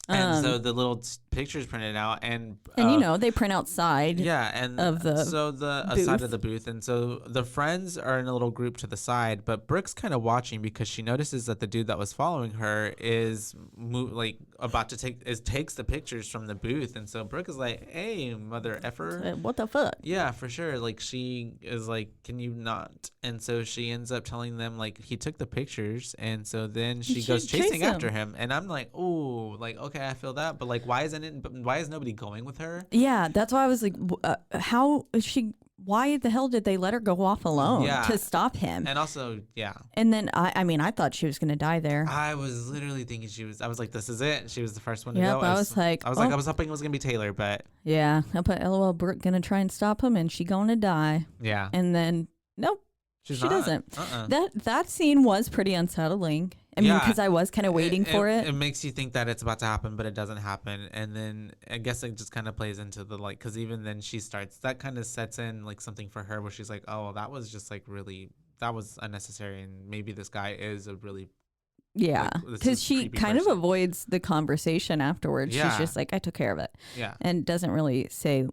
And so the little pictures printed out, and they print outside. yeah, and of the so the side of the booth, and so the friends are in a little group to the side, but Brooke's kind of watching because she notices that the dude that was following her is about to takes the pictures from the booth, and so Brooke is like, "Hey, mother effer." What the fuck? Yeah, for sure. Like, she is like, "Can you not?" And so she ends up telling them like he took the pictures, and so then she goes chasing after him, and I'm like, "Oh, like okay, I feel that, but like why is nobody going with her?" Yeah, that's why I was like, how is she? Why the hell did they let her go off alone to stop him? And also, yeah. And then I thought she was gonna die there. I was literally thinking I was like, this is it. She was the first one to Yep, go. I was like, I was hoping it was gonna be Taylor, but yeah, I put LOL Brooke gonna try and stop him, and she gonna die. yeah, And then nope. she doesn't. That scene was pretty unsettling. I mean, because I was kind of waiting for it. It makes you think that it's about to happen, but it doesn't happen. And then I guess it just kind of plays into the like, because even then that kind of sets in like something for her where she's like, oh, well, that was just like really, that was unnecessary. And maybe this guy is a really, yeah, this because is a she creepy kind person. of avoids the conversation afterwards. Yeah. She's just like, I took care of it. yeah. And doesn't really say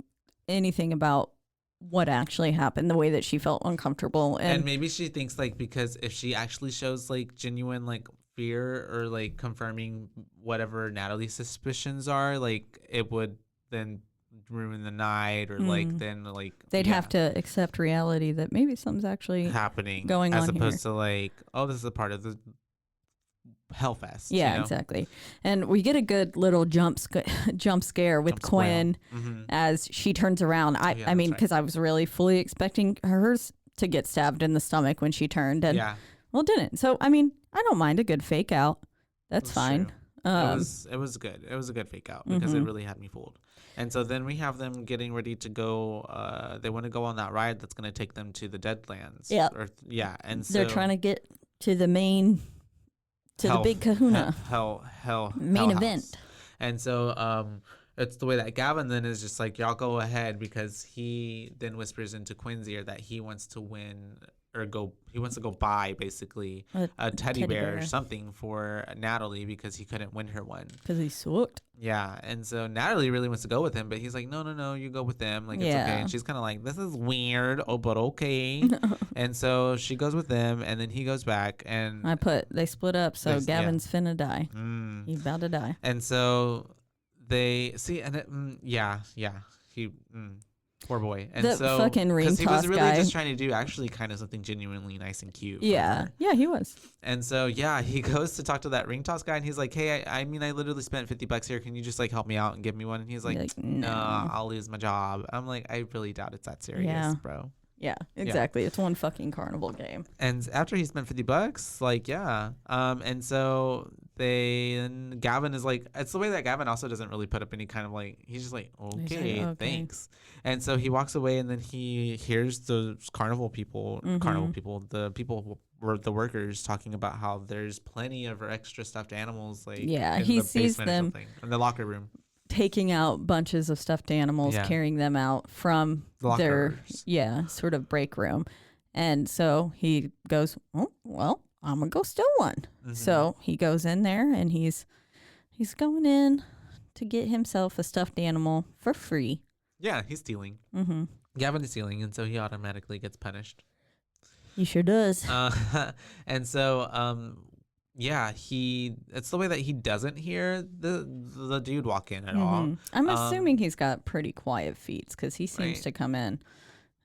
anything about what actually happened, the way that she felt uncomfortable. And maybe she thinks like, because if she actually shows like genuine like fear or like confirming whatever Natalie's suspicions are, like it would then ruin the night, or like then like they'd have to accept reality that maybe something's actually happening going as on opposed to like, oh, this is a part of the Hellfest. Yeah, you know? exactly. And we get a good little jump scare with Quinn as she turns around. I mean, because I was really fully expecting hers to get stabbed in the stomach when she turned, and well, didn't. So I mean, I don't mind a good fake out. That's fine. It was good. It was a good fake out because it really had me fooled. And so then we have them getting ready to go. They want to go on that ride that's going to take them to the Deadlands. Yeah. And so they're trying to get to the main. The big kahuna. Hell main house. event. And so it's the way that Gavin then is just like, y'all go ahead, because he then whispers into Quinn's ear that he wants to win he wants to go buy basically a teddy bear or something for Natalie because he couldn't win her one. Because he sucked. Yeah, and so Natalie really wants to go with him, but he's like, no, you go with them. Like, it's okay. And she's kind of like, this is weird, but okay. And so she goes with them, and then he goes back, and they split up, so Gavin's finna die. He's about to die. And so they see, and he poor boy. And the so fucking ring toss he was really guy. just trying to do actually kind of something genuinely nice and cute. Yeah, he was. And so he goes to talk to that ring toss guy, and he's like, hey, I mean, I literally spent $50 here. Can you just like help me out and give me one? And he's like, no, I'll lose my job. I'm like, I really doubt it's that serious, bro. Yeah, exactly. It's one fucking carnival game. And after he spent $50, like, and so Gavin is like, it's the way that Gavin also doesn't really put up any kind of like, he's just like, okay, thanks. And so he walks away, and then he hears the carnival people, the people who were the workers talking about how there's plenty of extra stuffed animals, like he sees them in the locker room, taking out bunches of stuffed animals, carrying them out from their sort of break room. And so he goes, oh, well, I'm going to go steal one. So he goes in there and he's going in to get himself a stuffed animal for free. Yeah, he's stealing. Gavin is stealing, and so he automatically gets punished. He sure does. And so, yeah, it's the way that he doesn't hear the dude walk in at all. I'm assuming he's got pretty quiet feet because he seems to come in,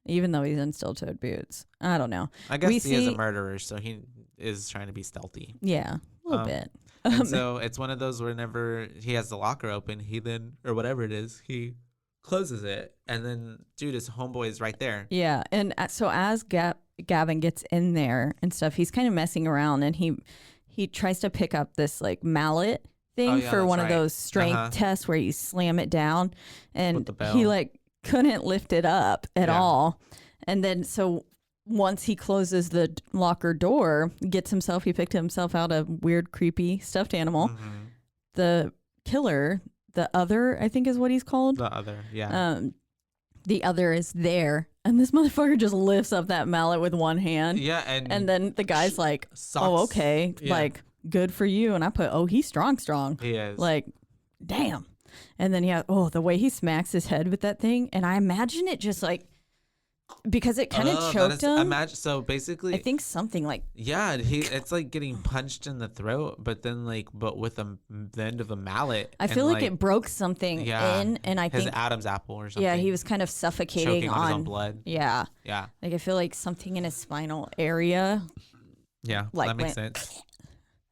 even though he's in steel-toed boots. I don't know. I guess he is a murderer, so he is trying to be stealthy. Yeah, a little bit. And so it's one of those whenever he has the locker open, he then, or whatever it is, he closes it, and then, dude, his homeboy is right there. Yeah, and so as Gavin gets in there and stuff, he's kind of messing around, and he tries to pick up this like mallet thing for one of those strength tests where you slam it down, and he like couldn't lift it up at all. And then so once he closes the locker door, he picked himself out a weird, creepy stuffed animal. The killer, the other, I think is what he's called. The other, yeah. The other is there, and this motherfucker just lifts up that mallet with one hand. Yeah, and then the guy's like, "Oh, okay, like good for you." And I put, "Oh, he's strong." He is. Like, damn. And then the way he smacks his head with that thing, and I imagine it just like because it kind of choked him. So basically, I think something like it's like getting punched in the throat, but with the end of a mallet. I feel like it broke something in, and I think his Adam's apple or something. Yeah, he was kind of suffocating choking on his own blood. Yeah, yeah. Like I feel like something in his spinal area. Yeah, like that makes sense.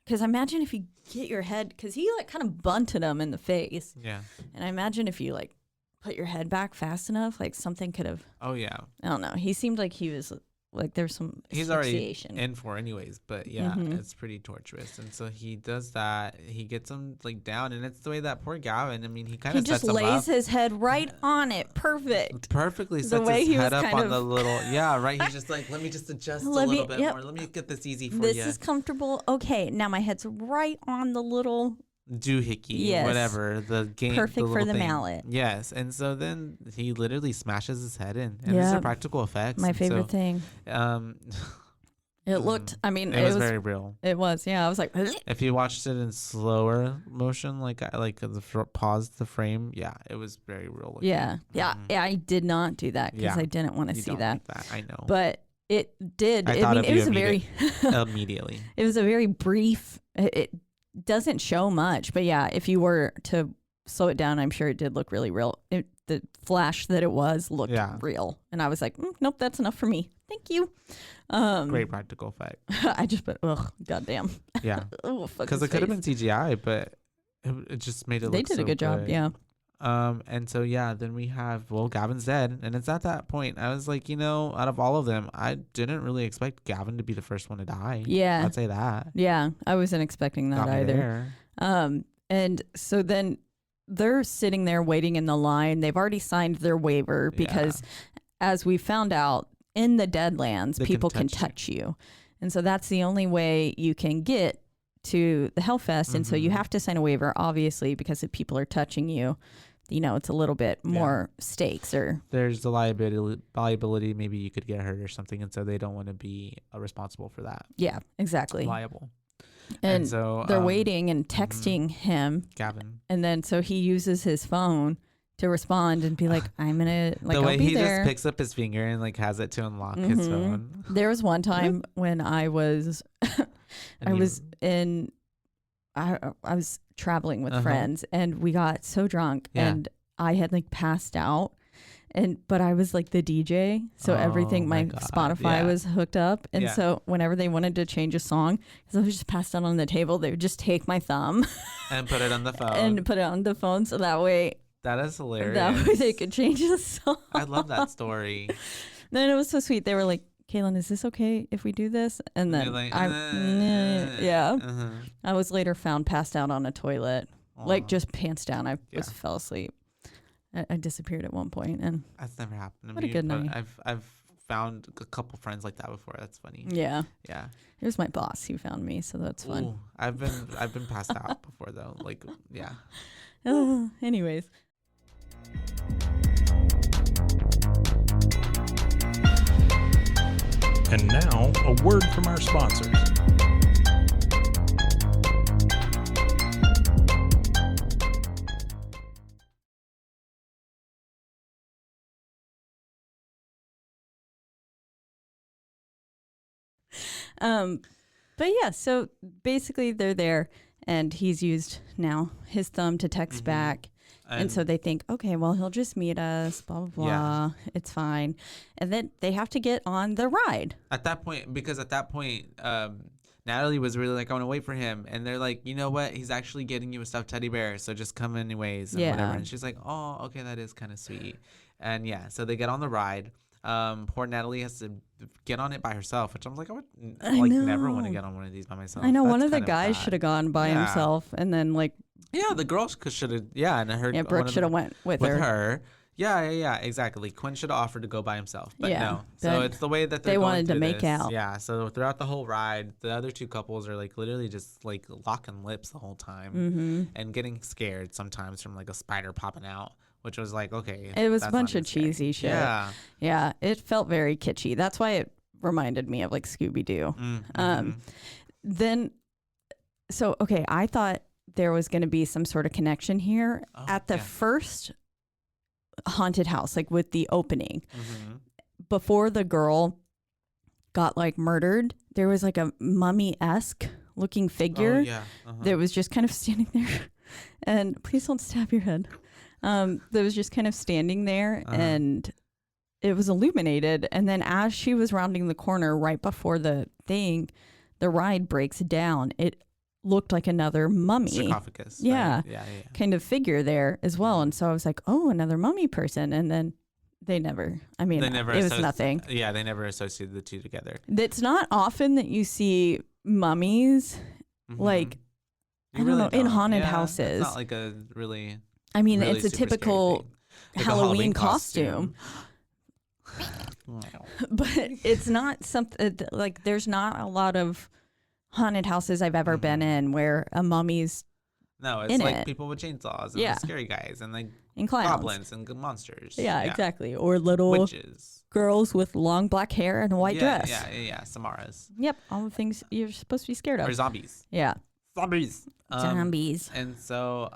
Because imagine if you get your head, because he like kind of bunted him in the face. Yeah, and I imagine if you like put your head back fast enough, like something could have. Oh yeah. I don't know. He seemed like he was like there's some. He's already in for anyways, but yeah, it's pretty torturous. And so he does that. He gets him like down, and it's the way that poor Gavin. I mean, he kind of just lays his head right on it. Perfectly sets his head up on the little. Yeah, right. He's just like, let me just adjust a little bit more. Let me get this easy for you. This is comfortable. Okay, now my head's right on the little doohickey, whatever the game, perfect for the mallet. Yes, and so then he literally smashes his head in, and these are practical effects. My favorite thing. It looked. I mean, it was very real. It was. Yeah, I was like. If you watched it in slower motion, pause the frame, it was very real. Yeah, yeah. I did not do that because I didn't want to see that. I know, but it did. I mean, it was immediately. It was a very brief. It doesn't show much, but yeah, if you were to slow it down, I'm sure it did look really real. The flash that it was looked real, and I was like, nope, that's enough for me. Thank you. Great practical effect. I just put, goddamn. Yeah, because it could have been CGI, but it just made it. They did a good job. Yeah. And so then we have Gavin's dead, and it's at that point I was like, out of all of them, I didn't really expect Gavin to be the first one to die. Yeah, I'd say that. Yeah, I wasn't expecting that either. And so then they're sitting there waiting in the line. They've already signed their waiver because, as we found out, in the Deadlands, people can touch you, and so that's the only way you can get to the Hellfest, and so you have to sign a waiver, obviously, because if people are touching you, it's a little bit more stakes, or there's the liability. Maybe you could get hurt or something, and so they don't want to be responsible for that. Yeah, exactly. Liable. And so they're waiting and texting him, Gavin, and then so he uses his phone to respond and be like, I'm gonna like the way I'll be he there. Just picks up his finger and like has it to unlock his phone. There was one time when I was I was traveling with friends, and we got so drunk and I had like passed out, but I was like the DJ, so everything my Spotify was hooked up, and so whenever they wanted to change a song, because I was just passed out on the table, they would just take my thumb and put it on the phone, so that way. That is hilarious. That way they could change the song. I love that story. Then it was so sweet. They were like, Kaylin, is this okay if we do this? And then like, I was later found passed out on a toilet, like just pants down. I just fell asleep. I disappeared at one point, and that's never happened to me. What a good night. I've found a couple friends like that before. That's funny. Yeah. Yeah. It was my boss who found me, so that's fun. Ooh, I've been passed out before though. Like, yeah. Anyways. And now, a word from our sponsors. But yeah, so basically they're there, and he's used now his thumb to text back. And so they think, okay, well, he'll just meet us, blah, blah, blah. Yeah. It's fine. And then they have to get on the ride. At that point, Natalie was really like, I want to wait for him. And they're like, you know what? He's actually getting you a stuffed teddy bear, so just come anyways and whatever. And she's like, oh, okay, that is kind of sweet. And yeah, so they get on the ride. Poor Natalie has to get on it by herself, which I'm like, I would never want to get on one of these by myself. I know. One of the guys should have gone by himself, and then the girl should have, and her. Yeah, Brooke should have went with her. Yeah, exactly. Quinn should have offered to go by himself, but no. So it's the way that they wanted to make out. Yeah. So throughout the whole ride, the other two couples are like literally just like locking lips the whole time and getting scared sometimes from like a spider popping out. Which was like, okay. It was a bunch of cheesy shit. Yeah. Yeah. It felt very kitschy. That's why it reminded me of like Scooby-Doo. I thought there was going to be some sort of connection here at the first haunted house, like with the opening. Before the girl got like murdered, there was like a mummy-esque looking figure that was just kind of standing there. And please don't stab your head. That was just kind of standing there and it was illuminated. And then as she was rounding the corner right before the ride breaks down, it looked like another mummy. Sarcophagus. Yeah. Right? Yeah. Kind of figure there as well. And so I was like, oh, another mummy person. And then it was nothing. Yeah, they never associated the two together. It's not often that you see mummies like, I don't know, in haunted houses. It's not like a really... I mean, really it's a typical Halloween costume. But it's not something like there's not a lot of haunted houses I've ever been in where a mummy's it's like people with chainsaws and scary guys and like goblins and good monsters. Yeah, exactly. Or little witches. Girls with long black hair and a white dress. Yeah. Samaras. Yep. All the things you're supposed to be scared of. Or zombies. Yeah. Zombies. And so,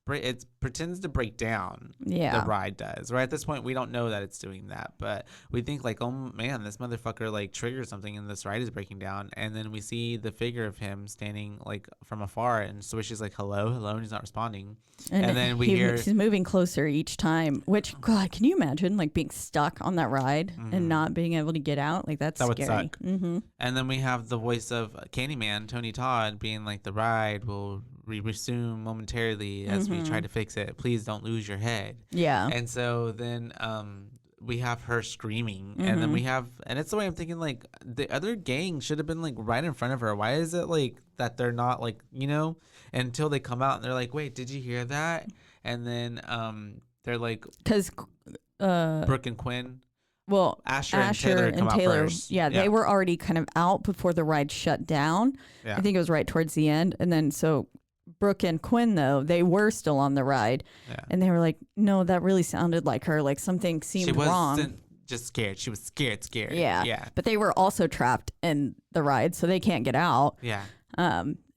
it pretends to break down. Yeah. The ride does. Right at this point, we don't know that it's doing that, but we think like, oh man, this motherfucker like triggered something and this ride is breaking down. And then we see the figure of him standing like from afar, and so she's like, hello, and he's not responding. And then we hear he's moving closer each time. Which, God, can you imagine like being stuck on that ride and not being able to get out? Like that would scary. Suck. And then we have the voice of Candyman, Tony Todd, being like, the ride will resume momentarily as we try to fix it. Please don't lose your head. Yeah. And so then we have her screaming, and then and it's the way I'm thinking, like, the other gang should have been like right in front of her. Why is it like that they're not like, until they come out and they're like, wait, did you hear that? And then they're like, because Brooke and Quinn. Well, Asher and Taylor come out first. Yeah, they were already kind of out before the ride shut down. Yeah. I think it was right towards the end. And then so Brooke and Quinn, though, they were still on the ride. Yeah. And they were like, no, that really sounded like her. Like something seemed wrong. She wasn't just scared. She was scared. Yeah. But they were also trapped in the ride, so they can't get out. Yeah.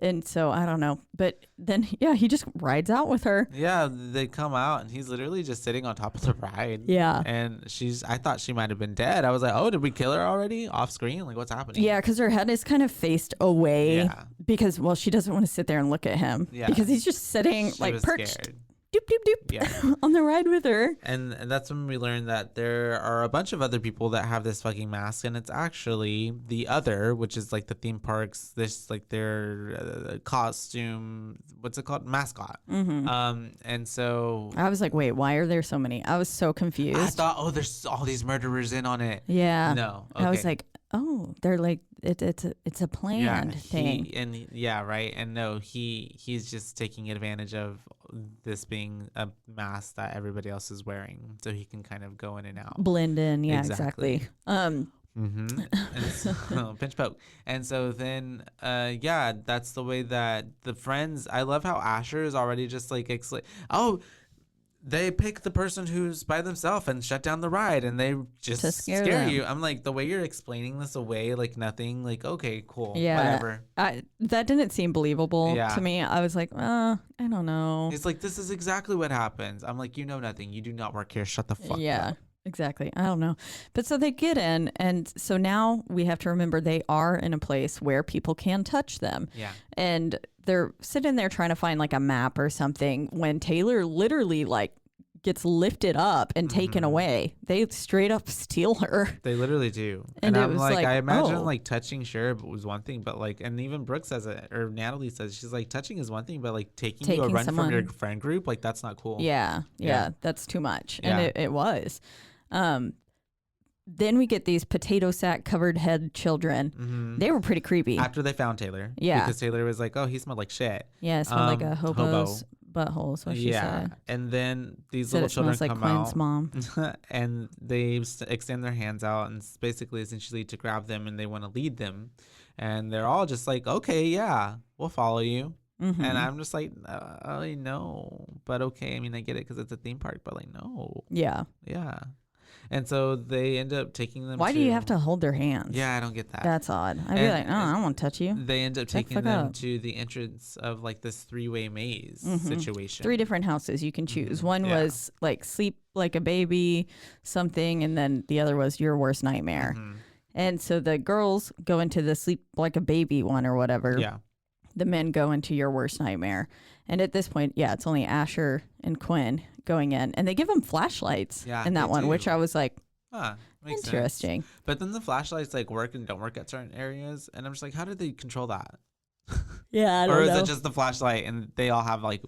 And so I don't know, but then he just rides out with her. Yeah, they come out and he's literally just sitting on top of the ride. Yeah, and I thought she might have been dead. I was like, oh, did we kill her already off screen? Like, what's happening? Yeah, because her head is kind of faced away because she doesn't want to sit there and look at him because he's just sitting perched. Scared. Doop, doop, doop, on the ride with her. And that's when we learned that there are a bunch of other people that have this fucking mask, and it's actually the other, which is like the theme parks, this like their costume, what's it called? Mascot. And so I was like, wait, why are there so many? I was so confused. I thought, there's all these murderers in on it. Yeah. No. Okay. I was like, oh, they're like, it's a planned thing. Right. And no, he's just taking advantage of this being a mask that everybody else is wearing, so he can kind of go in and out, blend in. Yeah, exactly. And so, pinch poke. And so then that's the way that the friends. I love how Asher is already just like they pick the person who's by themselves and shut down the ride, and they just To scare scare them. you. I'm like, the way you're explaining this away, like nothing, like, okay, cool, Yeah. whatever. That didn't seem believable Yeah. to me. I was like, I don't know. It's like, this is exactly what happens. I'm like, you know nothing. You do not work here. Shut the fuck Yeah, up. exactly. I don't know. But so they get in, and so now we have to remember they are in a place where people can touch them. Yeah. And they're sitting there trying to find like a map or something when Taylor literally like gets lifted up and taken away. They straight up steal her. They literally do. And it I'm was like, like, I imagine oh. like touching sure was one thing, but like, and even Brooke says it, or Natalie says, she's like, touching is one thing, but like taking you a Taking run from your someone- friend group, like that's not cool. Yeah, Yeah. that's too much. Yeah. And it was. Then we get these potato sack covered head children. Mm-hmm. They were pretty creepy. After they found Taylor. Yeah. Because Taylor was like, oh, he smelled like shit. Yeah, it smelled like a hobo. hobo's butthole, is what she Yeah. said. And then these Said little it children smells like come Quinn's out. mom. And they extend their hands out and basically essentially to grab them, and they want to lead them. And they're all just like, okay, yeah, we'll follow you. Mhm. And I'm just like, I know, but okay. I mean, I get it because it's a theme park, but like, no. Yeah. Yeah. And so they end up taking them Why do you have to hold their hands? Yeah, I don't get that. That's odd. I'd be And- like, I don't want to touch you. They end up Back taking fuck them up. to the entrance of like this three-way maze Mhm. situation. 3 different houses you can choose. Mhm. One Yeah. was like sleep like a baby, something, and then the other was your worst nightmare. Mhm. And so the girls go into the sleep like a baby one or whatever. Yeah. The men go into your worst nightmare. And at this point, yeah, it's only Asher and Quinn going in. And they give them flashlights Yeah, in that they one, which do. I was like, Huh, makes sense. interesting. But then the flashlights like work and don't work at certain areas, and I'm just like, how did they control that? Yeah, I Or is it just the flashlight and they all have like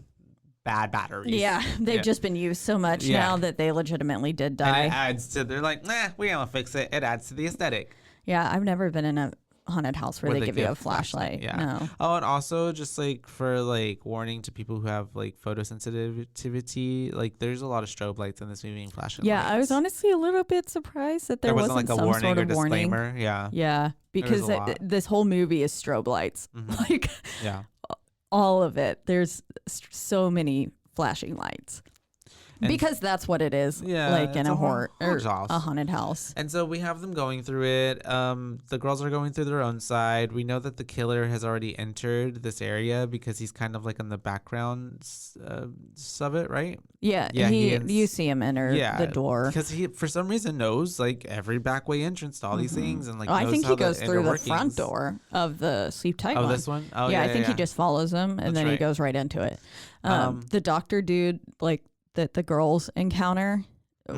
bad batteries? Yeah, they've Yeah. just been used so much Yeah. now that they legitimately did And die. it adds to, they're like, nah, we gonna fix it. It adds to the aesthetic. Yeah, I've never been in a haunted house where they give you a flashlight. Yeah. No. Oh, and also just like for like warning to people who have like photosensitivity, like there's a lot of strobe lights in this movie and flashing Yeah, lights. I was honestly a little bit surprised that there wasn't like a some warning sort or of warning. disclaimer. Yeah. Yeah, because a lot. this whole movie is strobe lights. Mhm. Like Yeah. all of it. There's so many flashing lights. And- Because that's what it is. Yeah, like in it's a a horror or haunted house. a haunted house. And so we have them going through it. The girls are going through their own side. We know that the killer has already entered this area because he's kind of like in the background of it, right? Yeah, Yeah, you see him enter the door. because he for some reason knows like every back way entrance to all these things and like Oh, I knows think how he goes the through the inner front workings. door of the sleep tight Oh, one. this one? Oh, yeah, yeah, I think he yeah. just follows him and That's then he right. goes right into it. Um, The doctor dude, like that the girls encounter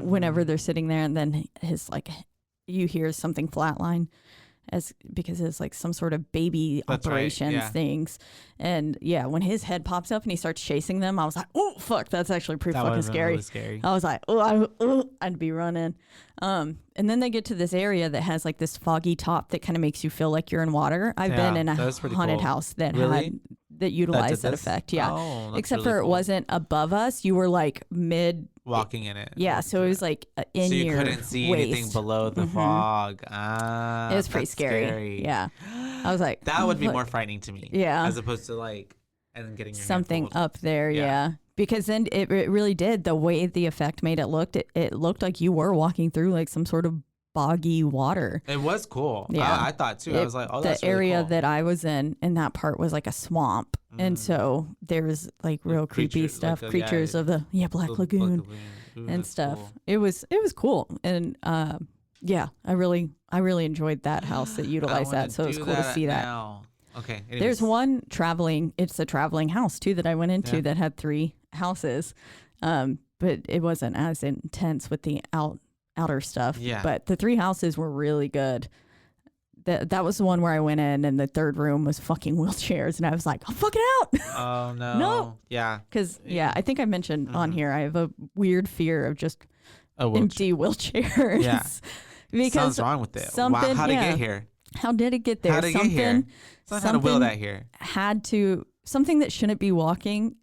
whenever Mm-hmm. they're sitting there, and then his like, you hear something flatline, because it's like some sort of baby That's right, operations yeah. things, and yeah, when his head pops up and he starts chasing them, I was like, oh fuck, that's actually pretty That fucking would've been scary. really scary. I was like, I'd be running. And then they get to this area that has like this foggy top that kind of makes you feel like you're in water. I've been Yeah, in a that was pretty haunted cool. house that Really? had that utilized that this? effect. Yeah. Oh, that's Except really for it cool. wasn't above us. You were like mid. walking in it. Yeah. So it was like in so you your couldn't see waist. anything below the Mhm. fog. Ah, It was pretty that's scary. Yeah. I was like, That would be look, more frightening to me. Yeah. As opposed to like, and then getting your hand something pulled. up there. Yeah. Yeah. Because then it really did. The way the effect made it looked, it looked like you were walking through like some sort of boggy water. It was cool. Yeah. I thought too. I was like, oh, that's the really area cool. that I was in that part was like a swamp, and so there was like real creepy creatures, stuff, like creatures of the Black Black Lagoon Ooh, and that's stuff. cool. It was cool, and yeah, I really enjoyed that house that I utilized wanna that. So it was do cool to see that. now. Okay. There's anyways. one it's a traveling house too that I went into Yeah. that had 3 houses, but it wasn't as intense with the outer stuff. Yeah. But the 3 houses were really good. That was the one where I went in and the third room was fucking wheelchairs, and I was like, "Oh, fuck it out!" Oh no. No. Yeah. Because I think I mentioned on Mhm. here I have a weird fear of just Oh, well, empty wheelchairs. Yeah. because something's wrong with it. Wow, something- how'd it yeah. get here? how did it get there? How'd it get here? It's not how to will that here. Something that shouldn't be walking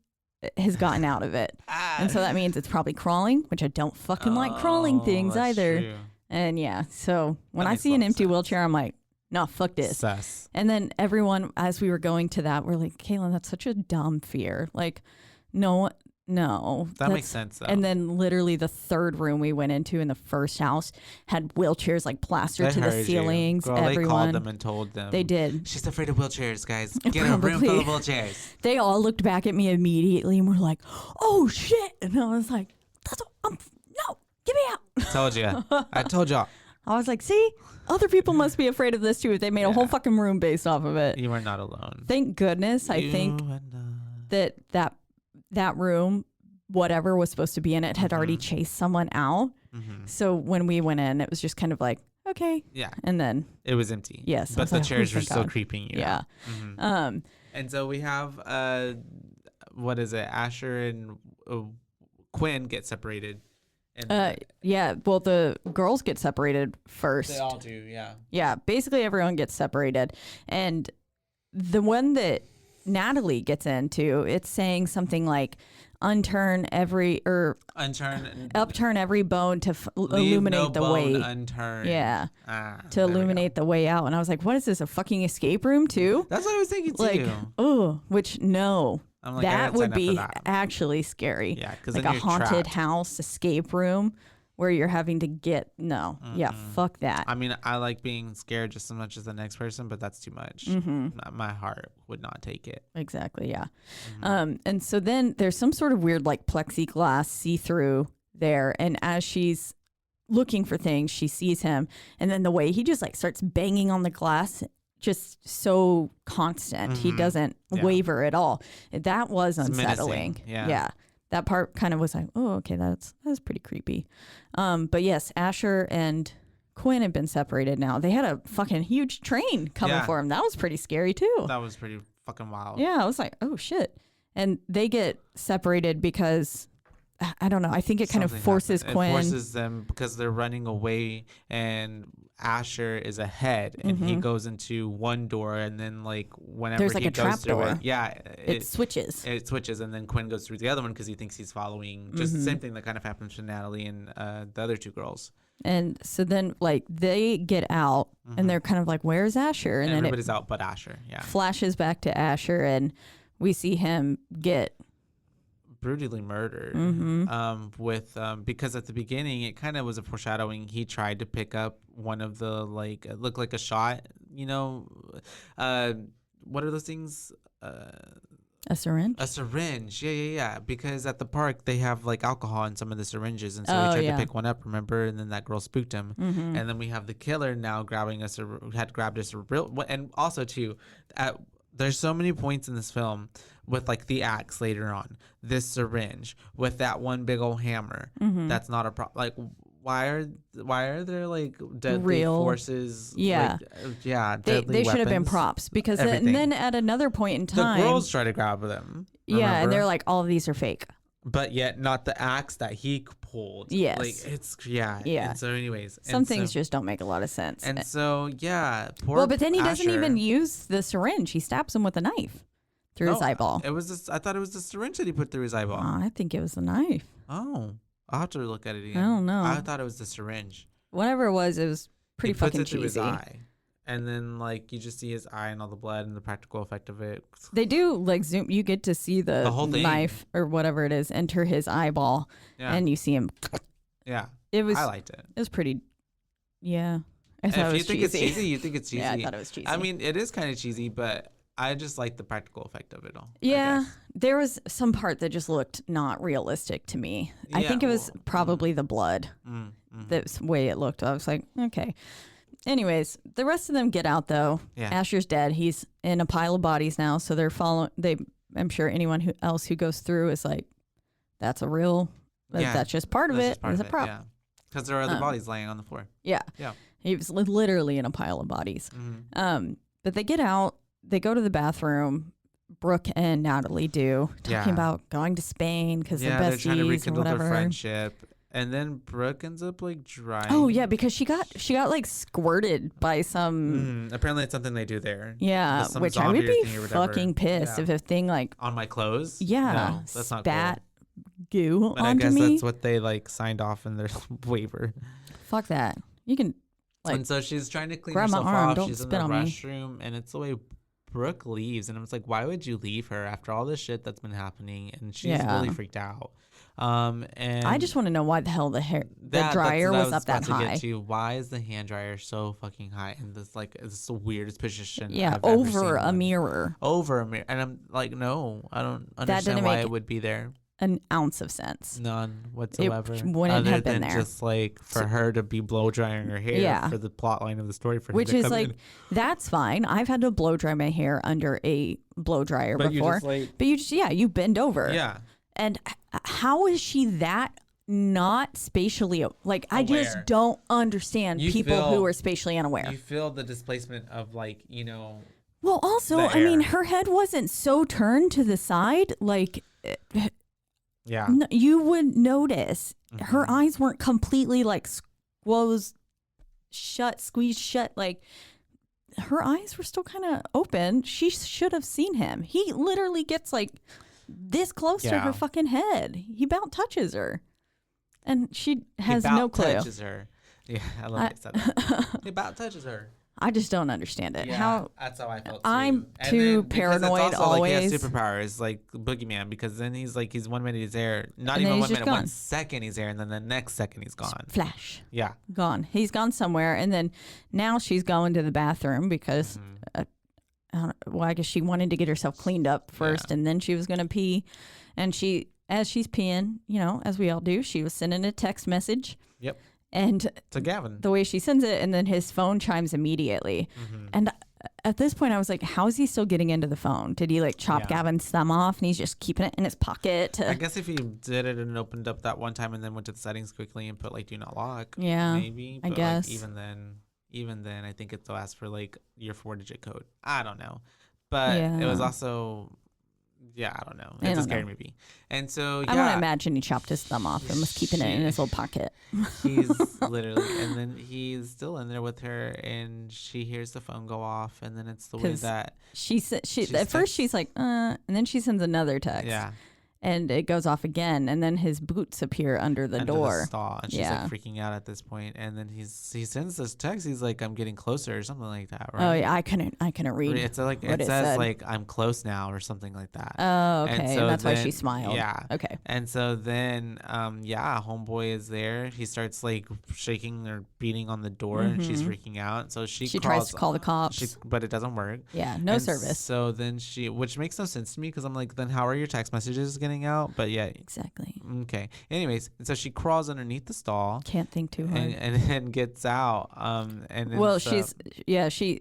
has gotten out of it. And so that means it's probably crawling, which I don't fucking like crawling things Oh, that's either. true. And yeah, so when That I makes see a an lot of empty sense. wheelchair, I'm like, no, fuck this. Sus. And then everyone, as we were going to that, we're like, Caitlin, that's such a dumb fear. Like, no No. That makes sense, though. And then literally the third room we went into in the first house had wheelchairs like plastered to the ceilings. Girl, Everyone. they called them and told them. They did. She's afraid of wheelchairs, guys. Get a room full of wheelchairs. They all looked back at me immediately and were like, "Oh shit!" And I was like, "No, get me out." Told you. I told y'all. I was like, "See, other people must be afraid of this too. They made a whole fucking room based off of it." You are not alone. Thank goodness. I think that room, whatever was supposed to be in it, had already chased someone out. So when we went in, it was just kind of like, okay. Yeah. And then it was empty. Yes. But the chairs were still creeping you out. Yeah. And so we have, what is it? Asher and Quinn get separated. And yeah. Well, the girls get separated first. They all do. Yeah. Yeah. Basically, everyone gets separated. And the one that Natalie gets into, it's saying something like upturn every bone to illuminate the way. Unturned. Yeah. To illuminate the way out. And I was like, what is this, a fucking escape room too? That's what I was thinking too. Like, oh, which no. I'm like, that would be actually scary. Yeah, because like a haunted house escape room where you're having to get yeah, fuck that. I mean, I like being scared just as much as the next person, but that's too much. My heart would not take it. Exactly. Yeah. And so then there's some sort of weird like plexiglass see-through there, and as she's looking for things, she sees him, and then the way he just like starts banging on the glass, just so constant. He doesn't waver at all. That was unsettling. Yeah. That part kind of was like, oh, okay, that's pretty creepy. But yes, Asher and Quinn have been separated now. They had a fucking huge train coming for him. That was pretty scary too. That was pretty fucking wild. Yeah, I was like, oh shit. And they get separated because I don't know. I think it kind of forces Quinn. It forces them because they're running away, and Asher is ahead, and he goes into one door, and then like whenever there's like he a goes trap through door. it switches. It switches, and then Quinn goes through the other one because he thinks he's following. Just the same thing that kind of happens to Natalie and the other two girls. And so then like they get out, and they're kind of like, "Where's Asher?" And then everybody's out but Asher. Yeah. Flashes back to Asher, and we see him get brutally murdered because at the beginning it kind of was a foreshadowing. He tried to pick up one of the like, it looked like a shot, what are those things, a syringe. Yeah, because at the park they have like alcohol in some of the syringes, and so he tried to pick one up, remember, and then that girl spooked him. And then we have the killer now had grabbed us and also too there's so many points in this film with like the axe later on, this syringe with that one big old hammer. That's not a problem. Like, why are there like deadly real forces? Yeah, they should have been props because and then at another point in time, the girls try to grab them. Remember? Yeah, and they're like, all of these are fake. But yet not the axe that he pulled. Yes. Like it's And so anyways. Some things just don't make a lot of sense. And so but then he doesn't Asher, even use the syringe. He stabs him with a knife through his eyeball. It was I thought it was the syringe that he put through his eyeball. Oh, I think it was the knife. Oh. I'll have to look at it again. I don't know. I thought it was the syringe. Whatever it was pretty fucking cheesy. Through his eye. And then, like, you just see his eye and all the blood and the practical effect of it. They do, like, zoom. You get to see the whole thing. Knife or whatever it is enter his eyeball. Yeah. And you see him. Yeah. I liked it. It was pretty, yeah. I thought it was cheesy. If you think it's cheesy, you think it's cheesy. Yeah, I thought it was cheesy. I mean, it is kind of cheesy, but I just like the practical effect of it all. Yeah. There was some part that just looked not realistic to me. Yeah, I think it was probably the blood. The way it looked. I was like, okay. Anyways, the rest of them get out though. Yeah. Asher's dead. He's in a pile of bodies now, so they're following. I'm sure anyone else who goes through is like, that's a real. That's just part of it. It's a prop. Yeah. Because there are other bodies laying on the floor. Yeah. Yeah. He was literally in a pile of bodies. But they get out. They go to the bathroom. Brooke and Natalie talking about going to Spain because they're besties, they're trying to rekindle or whatever. their friendship. And then Brooke ends up like drying. Oh yeah, because she got like squirted by some. Apparently, it's something they do there. Yeah, which I would be fucking pissed if a thing like on my clothes. Yeah, no, that's not cool. Goo but onto I guess me. That's what they like signed off in their waiver. Fuck that. You can like. And so she's trying to clean grab herself my arm. off. Don't she's in spit the on me. restroom, and it's the way Brooke leaves, and I was like, why would you leave her after all this shit that's been happening? And she's really freaked out. And I just want to know why the hell the dryer was up that high. Why is the hand dryer so fucking high? And this it's the weirdest position. Yeah, I've ever seen over a mirror. Over a mirror, and I'm like, no, I don't understand why it would be there. An ounce of sense. None whatsoever. It wouldn't have been there. Just like for her to be blow drying her hair for the plot line of the story. For which is like, that's fine. I've had to blow dry my hair under a blow dryer before. But you just you bend over. Yeah. And how is she that not spatially like aware? I just don't understand people who are spatially unaware. You feel the displacement of Well, also, I mean, her head wasn't so turned to the side like. Yeah. You would notice her eyes weren't completely like squeezed shut. Like her eyes were still kind of open. She should have seen him. He literally gets like this close to her fucking head. He about touches her. And she has no clue. Touches her. Yeah, I love it. Said that. He about touches her. I just don't understand it. Yeah, that's how I felt too. I'm too paranoid always. Like he has superpowers like Boogeyman, because then he's 1 minute he's there, not even 1 minute, 1 second he's there, and then the next second he's gone. Flash. Yeah. Gone. He's gone somewhere, and then now she's going to the bathroom because, I guess she wanted to get herself cleaned up first, and then she was going to pee, and as she's peeing, as we all do, she was sending a text message. Yep. And to Gavin, the way she sends it, and then his phone chimes immediately. And at this point, I was like, how is he still getting into the phone? Did he chop Gavin's thumb off and he's just keeping it in his pocket? I guess if he did it and opened up that one time and then went to the settings quickly and put do not lock. Yeah, maybe. But I guess. Even then, I think it still asks for your 4-digit code. I don't know, but it was also. Yeah, I don't know. It's a scary movie. And so, I don't imagine he chopped his thumb off and was keeping it in his little pocket. He's literally, and then he's still in there with her, and she hears the phone go off, and then it's the way that she at first she's like, and then she sends another text. Yeah. And it goes off again, and then his boots appear under the door. The stall, and she's freaking out at this point. And then he sends this text. He's like, "I'm getting closer," or something like that, right? Oh yeah, I couldn't read. It says "I'm close now" or something like that. Oh, okay, and so that's why she smiled. Yeah, okay. And so then, homeboy is there. He starts shaking or beating on the door, and she's freaking out. So she tries to call the cops, but it doesn't work. Yeah, no service. So then which makes no sense to me, because I'm like, then how are your text messages getting out? But yeah, exactly. Okay. Anyways, and so she crawls underneath the stall. Can't think too hard. And then gets out. And then she's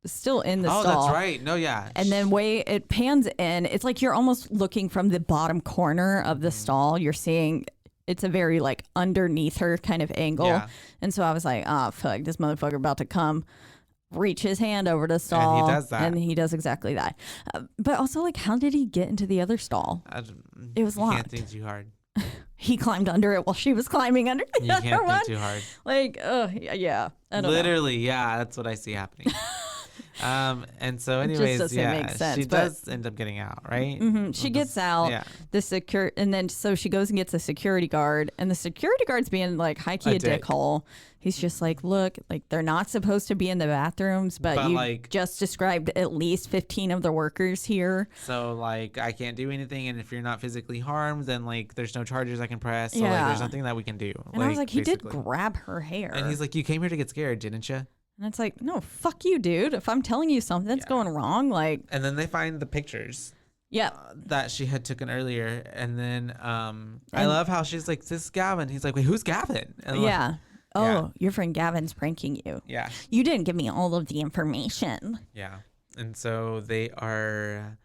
still in the stall. Oh, that's right. No, yeah. And then it pans in. It's like you're almost looking from the bottom corner of the stall. You're seeing. It's a very underneath her kind of angle. Yeah. And so I was like, oh fuck, this motherfucker about to come. Reach his hand over the stall, and he does that, and he does exactly that. But also, how did he get into the other stall? It was locked. You can't think too hard. He climbed under it while she was climbing under the other one. You can't think too hard. Yeah. I don't Literally, yeah, that's what I see happening. And so, anyways, make sense, she does end up getting out, right? Mm-hmm. She gets out. Yeah. And then so she goes and gets a security guard, and the security guard's being high key a dickhole. He's just like, look, they're not supposed to be in the bathrooms, but you just described at least 15 of the workers here. So I can't do anything, and if you're not physically harmed, then there's no charges I can press. So there's nothing that we can do. And I was like, he did grab her hair, and he's like, you came here to get scared, didn't you? And it's like, no, fuck you, dude. If I'm telling you something's going wrong, And then they find the pictures. Yeah. That she had taken earlier. And then I love how she's like, this is Gavin. He's like, wait, who's Gavin? And your friend Gavin's pranking you. Yeah. You didn't give me all of the information. Yeah. And so they are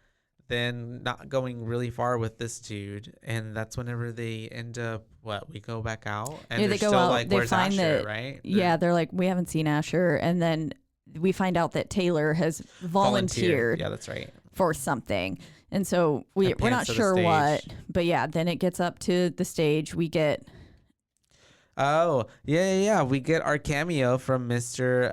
then not going really far with this dude, and that's whenever they end up we go back out, and they go out, they find Asher, that right? They're like, we haven't seen Asher, and then we find out that Taylor has volunteered. Yeah, that's right, for something, and so we're not sure what, but then it gets up to the stage. We get Oh, yeah. We get our cameo from Mr.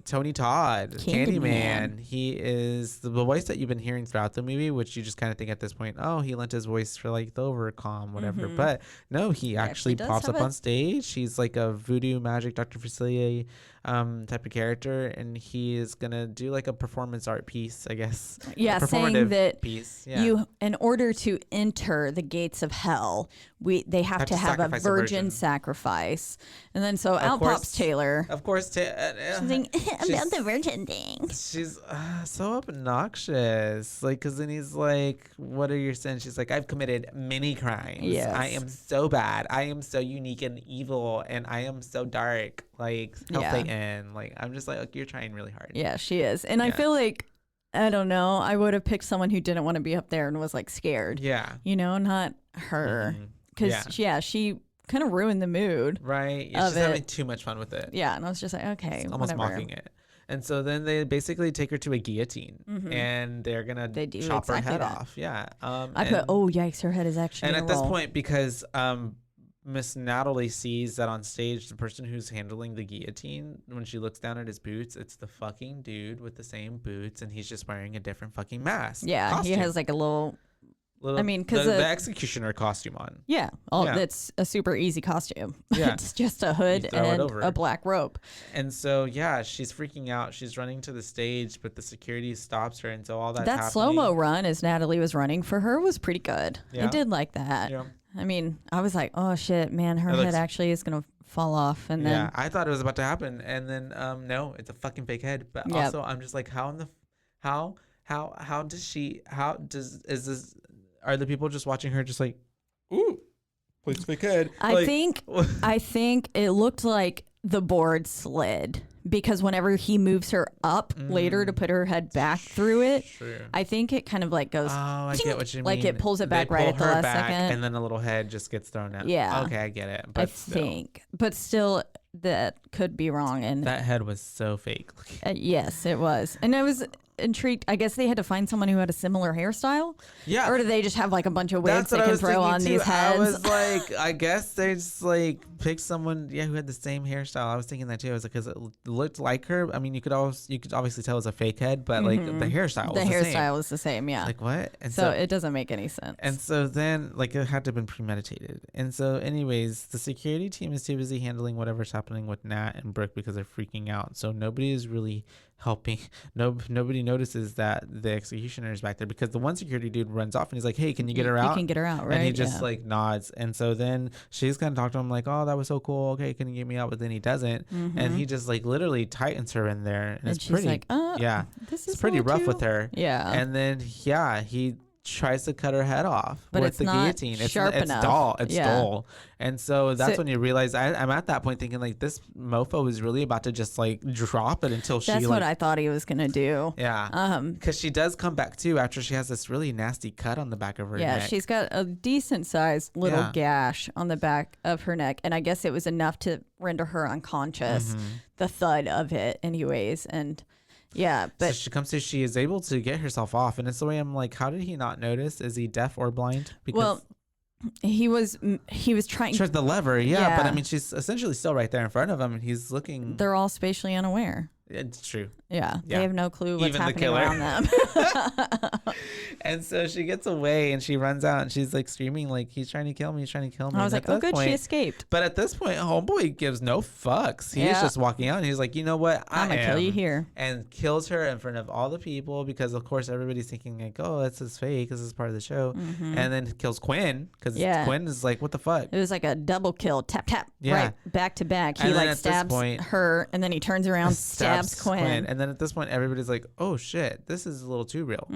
Tony Todd, Candyman. He is the voice that you've been hearing throughout the movie, which you just kind of think at this point, oh, he lent his voice for the Overcom, whatever. Mm-hmm. But no, he actually pops up on stage. He's like a voodoo magic Dr. Facilier type of character, and he is gonna do like a performance art piece, I guess. Yeah, a saying that piece. Yeah. you, in order to enter the gates of hell, they have to have a virgin sacrifice. And then so out pops Taylor. Of course, She's saying about the virgin thing. She's so obnoxious. Like, because then he's like, what are your sins? She's like, I've committed many crimes. Yes. I am so bad. I am so unique and evil, and I am so dark. Like, help Satan. Like, I'm just like, you're trying really hard. Yeah, she is. And I feel like, I don't know, I would have picked someone who didn't want to be up there and was like scared. Yeah. You know, not her. Because, she kind of ruined the mood. Right. Yeah, she's having too much fun with it. Yeah. And I was just like, okay, it's almost whatever. mocking it. And so then they basically take her to a guillotine, and they're gonna chop her head off. Yeah. I put, oh yikes, her head is actually. And at this point, because Miss Natalie sees that on stage, the person who's handling the guillotine, when she looks down at his boots, it's the fucking dude with the same boots, and he's just wearing a different fucking mask. Yeah, costume. he has like a little. I mean, because the executioner costume on. Yeah, it's a super easy costume. Yeah. It's just a hood and a black robe. And so, she's freaking out. She's running to the stage, but the security stops her, and so all that's happening. Slow-mo run as Natalie was running for her was pretty good. Yeah. I did like that. Yeah. I mean, I was like, oh shit, man, her head actually is gonna fall off, and then I thought it was about to happen, and then no, it's a fucking fake head. But also, I'm just like, are the people just watching her just like, ooh, please fake head? I think it looked like the board slid because whenever he moves her up later to put her head back through it, I think it kind of like goes. Oh, I get what you mean. Like it pulls it back right at the last second, and then a little head just gets thrown out. Yeah. Okay, I get it. But I think, but still, that could be wrong. And that head was so fake. Yes, it was, and I was intrigued. I guess they had to find someone who had a similar hairstyle. Yeah. Or do they just have like a bunch of wigs they can throw on these heads? I was like, I guess they just like picked someone, who had the same hairstyle. I was thinking that too. I was like, because it looked like her. I mean, you could obviously tell it was a fake head, but like the hairstyle was the same. Yeah. Like what? And so it doesn't make any sense. And so then like it had to have been premeditated. And so anyways, the security team is too busy handling whatever's happening with Nat and Brooke because they're freaking out. So nobody is really helping. Nobody notices that the executioner is back there because the one security dude runs off and he's like, hey, can you get her out? You can get her out, right? And he just like nods. And so then she's gonna talk to him like, oh, that was so cool. Okay, can you get me out? But then he doesn't. And he just like literally tightens her in there. And it's she's pretty like, it's pretty rough with her. Yeah. And then he tries to cut her head off but with it's the not guillotine. Sharp it's enough. dull. It's dull. And so that's when you realize I'm at that point thinking like this mofo is really about to just like drop it until she. That's what I thought he was gonna do. Yeah. Because she does come back too after she has this really nasty cut on the back of her neck. Yeah, she's got a decent sized little gash on the back of her neck, and I guess it was enough to render her unconscious. The thud of it, anyways, and. Yeah, but so she is able to get herself off, and it's the way I'm like, how did he not notice? Is he deaf or blind? Because he was trying to the lever, but I mean, she's essentially still right there in front of him, and he's looking. They're all spatially unaware. It's true. Yeah, they have no clue what's happening around them. And so she gets away and she runs out and she's like screaming like, he's trying to kill me, he's trying to kill me. I was like, oh good, she escaped. But at this point, homeboy gives no fucks. He's just walking out and he's like, you know what, I'm gonna kill you here. And kills her in front of all the people because of course everybody's thinking like, oh, this is fake, this is part of the show. And then kills Quinn because Quinn is like, what the fuck? It was like a double kill, tap right back to back. He like stabs her and then he turns around, stabs Quinn. And then at this point everybody's like, oh shit, this is a little too real.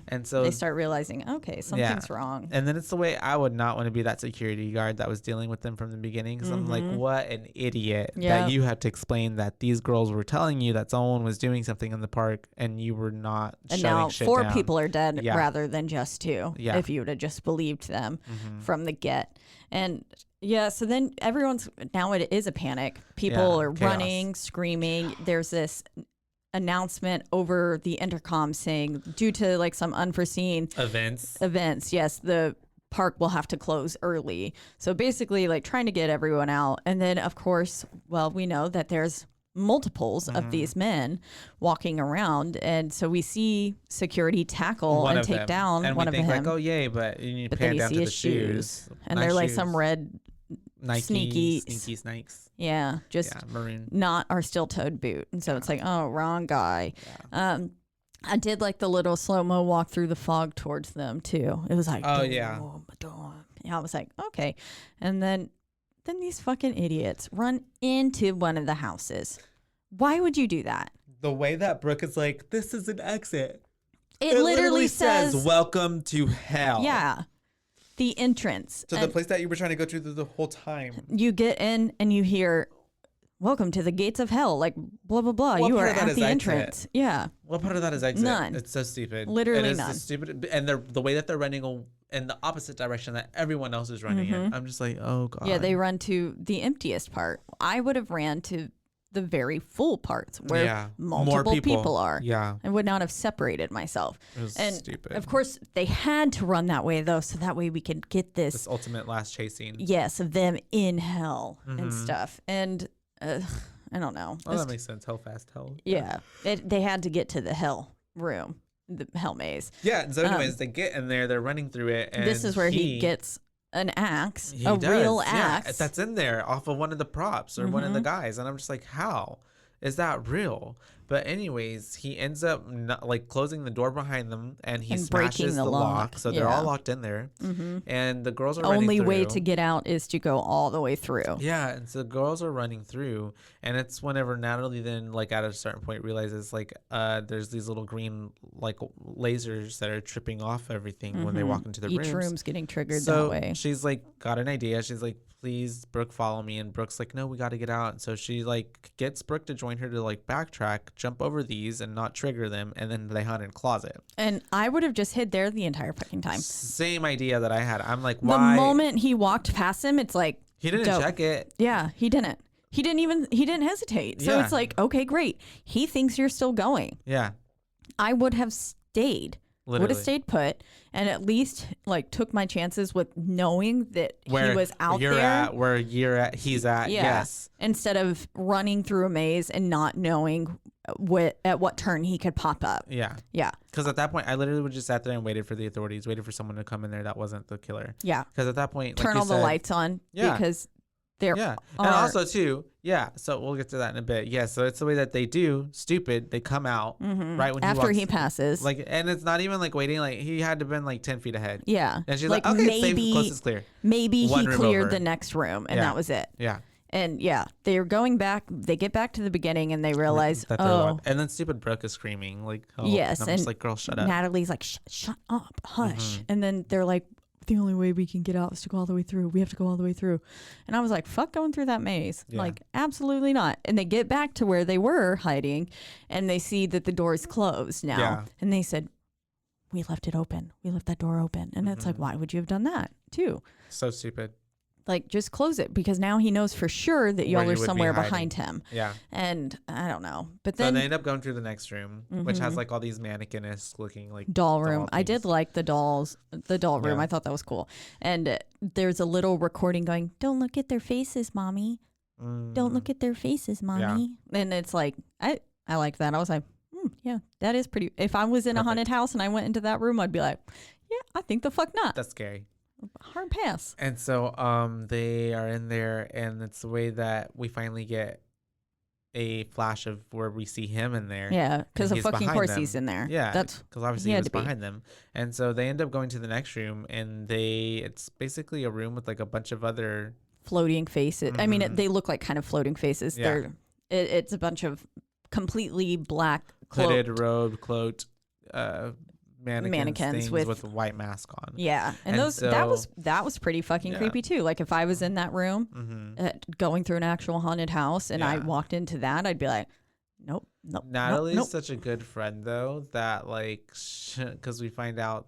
And so they start realizing, okay, something's wrong. And then it's the way I would not want to be that security guard that was dealing with them from the beginning because I'm like, what an idiot that you had to explain that these girls were telling you that someone was doing something in the park and you were not and shutting now shit 4 down. people are dead rather than just 2 if you would have just believed them from the get. And so then now it is a panic. People are running, screaming. There's this announcement over the intercom saying due to like some unforeseen events, yes, the park will have to close early. So basically like trying to get everyone out. And then of course, we know that there's multiples of these men walking around, and so we see security tackle and take down and one of them. Like, oh yay, but you pan down to the shoes. And they're like some red sneaky snakes. Yeah, just maroon. not our steel-toed boot. And so it's like, oh, wrong guy. Yeah. I did like the little slow-mo walk through the fog towards them too. It was like, oh yeah. Yeah, I was like, okay. And then these fucking idiots run into one of the houses. Why would you do that? The way that Brooke is like, this is an exit. It literally says, welcome to hell. Yeah. The entrance. So the place that you were trying to go to the whole time. You get in and you hear, welcome to the gates of hell. Like, blah, blah, blah. You are at the entrance. Yeah. What part of that is exit? None. It's so stupid. Literally none. It is stupid. And the way that they're running in the opposite direction that everyone else is running in. I'm just like, oh, God. Yeah, they run to the emptiest part. I would have ran to the very full parts where multiple people are. Yeah. I would not have separated myself. It was and stupid. Of course, they had to run that way, though, so that way we could get this ultimate last chase scene. Yes, of them in hell and stuff. And I don't know. Oh, that makes sense. Hell fast, hell. Yeah. They had to get to the hell room. The hell maze. Yeah. And so anyways, they get in there, they're running through it. And this is where he gets an axe, real axe. Yeah, that's in there off of one of the props or one of the guys. And I'm just like, how is that real? But anyways, he ends up closing the door behind them and he smashes the lock. So they're all locked in there. And the girls are running through. Only way to get out is to go all the way through. Yeah. And so the girls are running through. And it's whenever Natalie then at a certain point realizes there's these little green lasers that are tripping off everything when they walk into the rooms. Each room's getting triggered that way. She's got an idea. She's like, please, Brooke, follow me. And Brooke's like, no, we got to get out. And so she gets Brooke to join her to backtrack, jump over these and not trigger them. And then they hide in a closet. And I would have just hid there the entire fucking time. Same idea that I had. I'm like, why? The moment he walked past him, it's like, he didn't check it. Yeah, he didn't. He didn't hesitate. So it's like, okay, great. He thinks you're still going. Yeah. I would have stayed. Literally. Would have stayed put and at least took my chances with knowing that he was out there. Where he's at. Yeah. Yes. Instead of running through a maze and not knowing at what turn he could pop up. Yeah. Yeah. Because at that point, I literally would just sat there and waited for the authorities, waited for someone to come in there that wasn't the killer. Yeah. Because at that point, turn all the lights on. Yeah. Because there and also too, so we'll get to that in a bit. Yeah, so it's the way that they do. Stupid, they come out right when he passes. And it's not even waiting. He had to have been 10 feet ahead. Yeah, and she's like, okay, maybe close is clear. Maybe he cleared the next room, and that was it. Yeah. And they're going back. They get back to the beginning, and they realize, and then stupid Brooke is screaming yes, and I'm just like, girl, shut up. Natalie's like, shut up, hush. And then they're like, the only way we can get out is to go all the way through. We have to go all the way through. And I was like, fuck going through that maze. Yeah. Absolutely not. And they get back to where they were hiding and they see that the door is closed now. Yeah. And they said, we left it open. We left that door open. And it's like, why would you have done that too? So stupid. Just close it because now he knows for sure that y'all are somewhere behind him. Yeah. And I don't know. But then they end up going through the next room, which has all these mannequin-esque looking doll room. I did like the doll room. I thought that was cool. And there's a little recording going, don't look at their faces, mommy. Don't look at their faces, mommy. Yeah. And it's like, I liked that. I was like, yeah, that is pretty. If I was in a haunted house and I went into that room, I'd be like, yeah, I think the fuck not. That's scary. Hard pass. And so they are in there, and it's the way that we finally get a flash of where we see him in there. Yeah, because of fucking course he's in there. Yeah, that's because obviously he was behind them. And so they end up going to the next room, and it's basically a room with a bunch of other floating faces. I mean, they look like kind of floating faces. Yeah. It's a bunch of completely black hooded, robed, mannequins with a white mask on. Yeah, and that was pretty fucking creepy too. If I was in that room going through an actual haunted house and I walked into that, I'd be like, nope. Natalie's such a good friend though that because we find out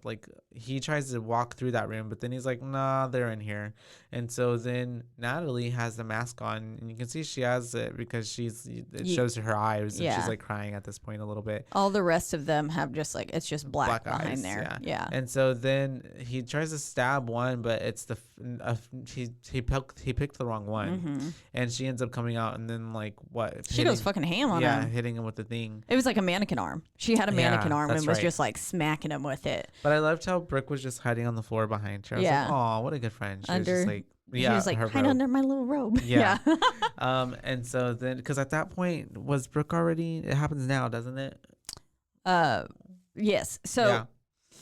he tries to walk through that room, but then he's like, nah, they're in here. And so then Natalie has the mask on, and you can see she has it because it shows her eyes, and she's crying at this point a little bit. All the rest of them have just it's just black behind eyes, there. Yeah. And so then he tries to stab one, but it's he picked the wrong one, and she ends up coming out and then like what? She goes fucking ham on him. Hitting him with the thing. It was like a mannequin arm. She had a mannequin arm and was right. just like smacking him with it. But I loved how Brooke was just hiding on the floor behind her. I was like, oh, what a good friend. She was just like, she was like, hide under my little robe. Yeah. And so then, because at that point, was Brooke already? It happens now, doesn't it? Yes. So. Yeah.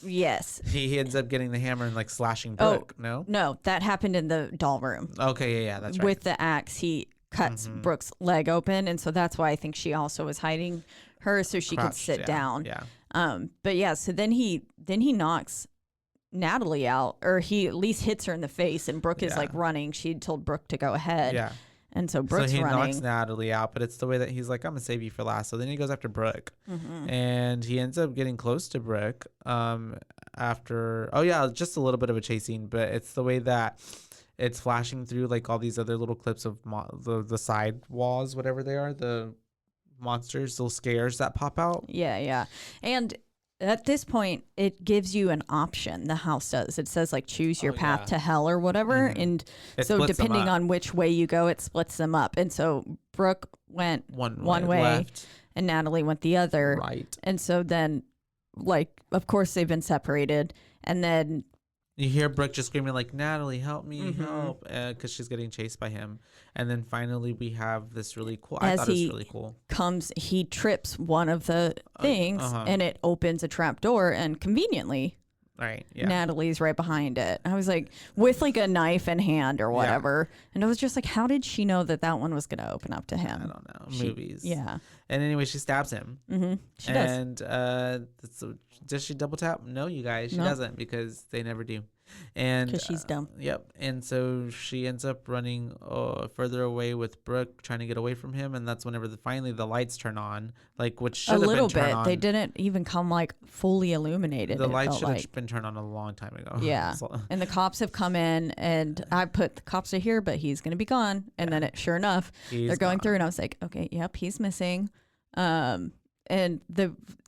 Yes. He ends up getting the hammer and like slashing Brooke. No, that happened in the doll room. Okay, yeah, that's right. With the axe, he cuts Brooke's leg open, and so that's why I think she also was hiding her so she could sit down. Yeah. But yeah, so then he knocks Natalie out, or he at least hits her in the face, and Brooke is like running. She told Brooke to go ahead. Yeah. And so Brooke's running. So he knocks Natalie out, but it's the way that he's like, I'm gonna save you for last. So then he goes after Brooke, and he ends up getting close to Brooke. After just a little bit of a chase scene, but it's the way that it's flashing through like all these other little clips of the side walls, whatever they are, the monsters, little scares that pop out. Yeah. And at this point, it gives you an option. The house does. It says like choose your path to hell or whatever. And so depending on which way you go, it splits them up. And so Brooke went one way left, and Natalie went the other. Right. And so then, like, of course they've been separated. And then you hear Brooke just screaming like, Natalie, help me, help, because she's getting chased by him. And then finally we have this really cool, I thought it was really cool. He trips one of the things and it opens a trap door, and conveniently, right, yeah, Natalie's right behind it. I was like, with like a knife in hand or whatever. And I was just like, how did she know that one was going to open up to him? I don't know. Movies. Yeah. And anyway, she stabs him. She does. And does she double tap? No, you guys. She doesn't, because they never do. And because she's dumb. Yep. And so she ends up running further away with Brooke, trying to get away from him. And that's whenever finally the lights turn on, like, which should have been turned on. A little bit. They didn't even come like fully illuminated. The lights should have been turned on a long time ago. Yeah. And the cops have come in, and I put the cops are here, but he's going to be gone. And then sure enough, they're going through, and I was like, okay, yep, he's missing. And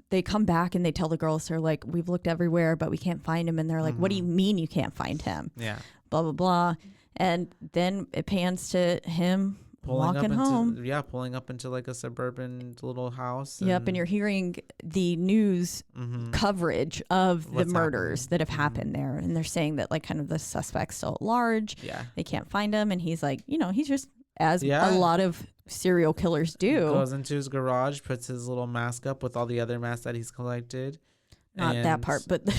they come back and they tell the girls, they're like, we've looked everywhere, but we can't find him. And they're like, what do you mean you can't find him? Yeah. Blah, blah, blah. And then it pans to him walking home. Pulling up into like a suburban little house. Yep. And you're hearing the news coverage of the murders that have happened there. And they're saying that like kind of the suspect's still at large. Yeah. They can't find him. And he's like, he's just as a lot of serial killers do. Goes into his garage, puts his little mask up with all the other masks that he's collected. Not that part, but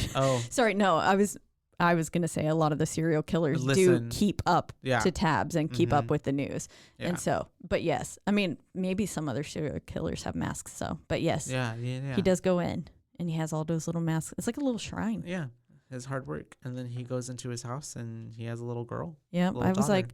sorry, no, I was gonna say a lot of the serial killers do keep up to tabs and keep up with the news. Yeah. And so, but yes, I mean, maybe some other serial killers have masks, but yes, he does go in and he has all those little masks. It's like a little shrine. Yeah. His hard work, and then he goes into his house and he has a little girl. Yeah, I was like,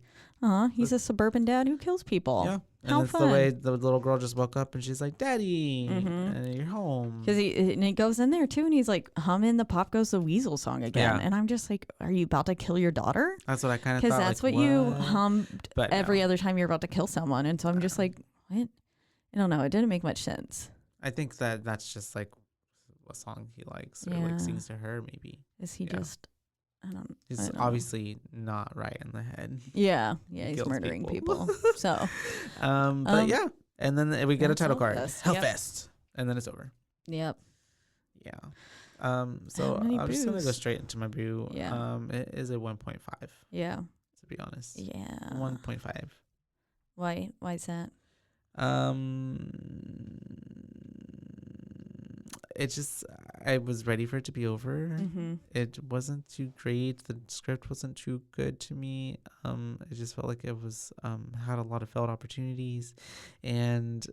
he's a suburban dad who kills people. Yeah, and how that's fun. The way the little girl just woke up and she's like, Daddy, and you're home. Because he goes in there too, and he's like humming the Pop Goes the Weasel song again, and I'm just like, are you about to kill your daughter? That's what I kind of thought. Because that's like, what you hummed every other time you're about to kill someone, and so I'm just like, what? I don't know. It didn't make much sense. I think that's just like a song he likes or like sings to her, maybe. Is he just? He's obviously not right in the head. Yeah, he's murdering people. So, but yeah, and then we get a title card, Hellfest, and then it's over. Yep. Yeah. So I'm just gonna go straight into my boo. Yeah. It is a 1.5. Yeah. To be honest. Yeah. 1.5. Why? Why is that? It just, I was ready for it to be over. It wasn't too great. The script wasn't too good to me. It just felt like it was had a lot of failed opportunities, and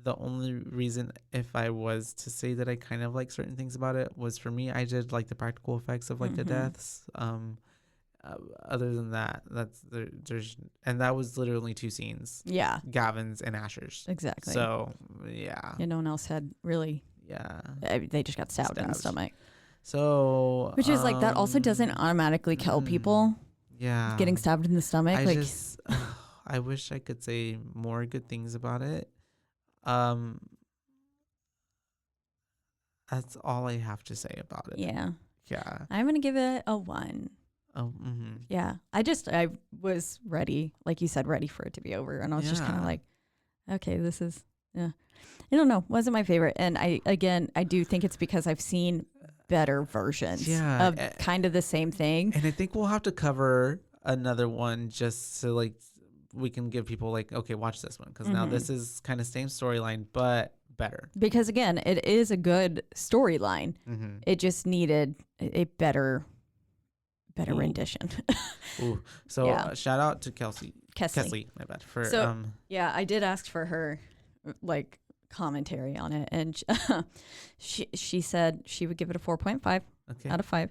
the only reason, if I was to say that I kind of like certain things about it, was for me, I did like the practical effects of like the deaths. Other than that, there's and that was literally 2 scenes. Yeah, Gavin's and Asher's. Exactly. So yeah, no one else had really. Yeah, they just got stabbed in the stomach. So which is like that also doesn't automatically kill people. Yeah, getting stabbed in the stomach. I wish I could say more good things about it. That's all I have to say about it. Yeah. Yeah. I'm gonna give it a 1. Oh, Yeah. I was ready, like you said, ready for it to be over. And I was just kind of like, okay, this is, I don't know. Wasn't my favorite. And I do think it's because I've seen better versions of kind of the same thing. And I think we'll have to cover another one just so like we can give people like, okay, watch this one. Because now this is kind of same storyline, but better. Because again, it is a good storyline. It just needed a better rendition. Ooh. So shout out to Kesley, my bad. I did ask for her like commentary on it, and she said she would give it a 4.5 out of 5.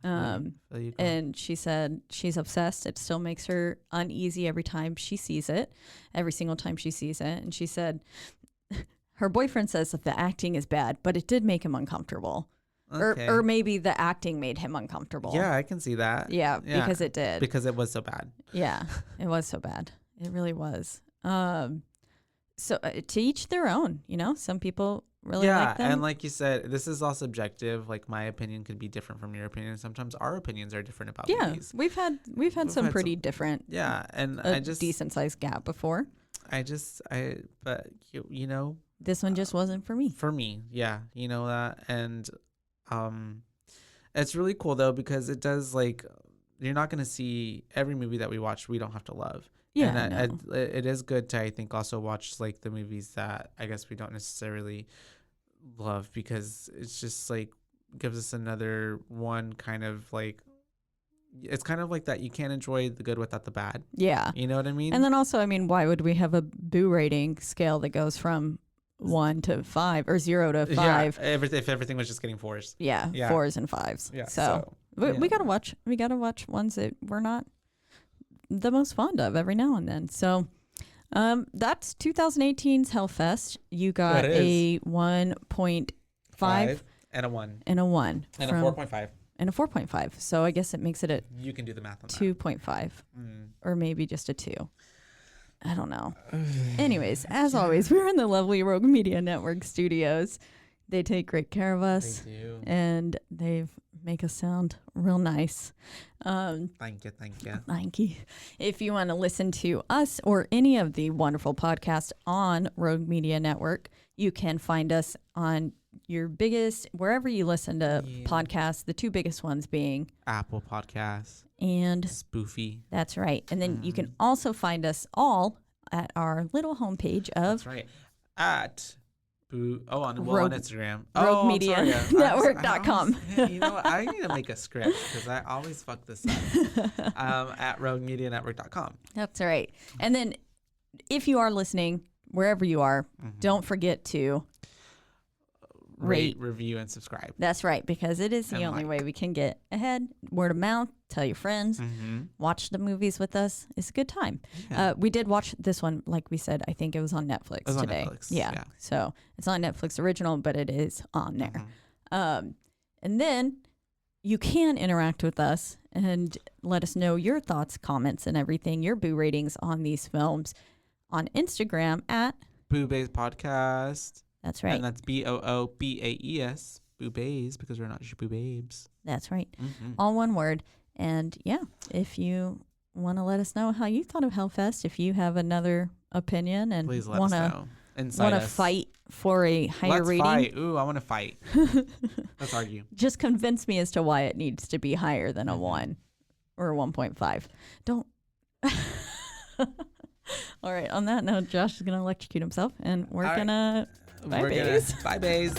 And she said she's obsessed. It still makes her uneasy every time she sees it, every single time she sees it. And she said her boyfriend says that the acting is bad, but it did make him uncomfortable. Okay. Or maybe the acting made him uncomfortable. Yeah, I can see that. Yeah, because it did. Because it was so bad. Yeah, it was so bad. It really was. So to each their own, some people really like them. And like you said, this is all subjective. Like my opinion could be different from your opinion. Sometimes our opinions are different about movies. We've had some pretty different. Yeah, and I just decent sized gap before. But this one just wasn't for me. For me, yeah, you know that, and it's really cool though because it does like you're not gonna see every movie that we watch. We don't have to love. Yeah, and it is good to I think also watch like the movies that I guess we don't necessarily love because it's just like gives us another one kind of like it's kind of like that you can't enjoy the good without the bad. Yeah, you know what I mean. And then also, I mean, why would we have a Boo rating scale that goes from 1 to 5 or 0 to 5? Yeah, if everything was just getting 4s. Yeah, 4s and 5s. Yeah, so we gotta watch. We gotta watch ones that we're not the most fond of every now and then. So that's 2018's Hellfest. You got a 1.5 and a 1 and a 1 and a 4.5 and a 4.5. So I guess it makes it you can do the math on 2.5 or maybe just a 2. I don't know. Anyways, as always, we're in the lovely Rogue Media Network studios. They take great care of us. They do. And they make us sound real nice. Thank you. Thank you. If you want to listen to us or any of the wonderful podcasts on Rogue Media Network, you can find us on your biggest, wherever you listen to podcasts, the 2 biggest ones being Apple Podcasts and Spoofy. That's right. And then you can also find us all at our little homepage of That's right. At on Instagram. RogueMediaNetwork.com. You know what? I need to make a script because I always fuck this up. At RogueMediaNetwork.com. That's right. And then if you are listening, wherever you are, don't forget to rate, review, and subscribe. That's right, because it is the only way we can get ahead. Word of mouth, tell your friends, watch the movies with us. It's a good time. Yeah. We did watch this one, like we said, I think it was on Netflix today. On Netflix. Yeah, so it's not Netflix original, but it is on there. And then you can interact with us and let us know your thoughts, comments, and everything, your Boo ratings on these films on Instagram at BooBaes Podcast. That's right. And that's BOOBAES, BooBaes, because we're not just BooBabes. That's right. All one word. And yeah, if you want to let us know how you thought of Hellfest, if you have another opinion and want to fight for a higher rating. Fight. Ooh, I want to fight. Let's argue. Just convince me as to why it needs to be higher than a 1 or a 1.5. Don't. All right. On that note, Josh is going to electrocute himself, and we're going to... Bye, Baes. Bye, Baes.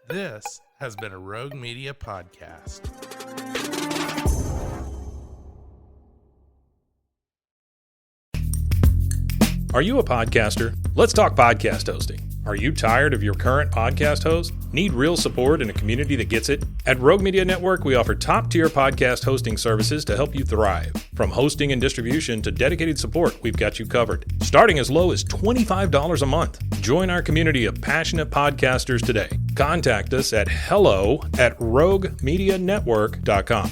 This has been a Rogue Media podcast. Are you a podcaster? Let's talk podcast hosting. Are you tired of your current podcast host? Need real support in a community that gets it? At Rogue Media Network, we offer top-tier podcast hosting services to help you thrive. From hosting and distribution to dedicated support, we've got you covered. Starting as low as $25 a month. Join our community of passionate podcasters today. Contact us at hello@roguemedianetwork.com.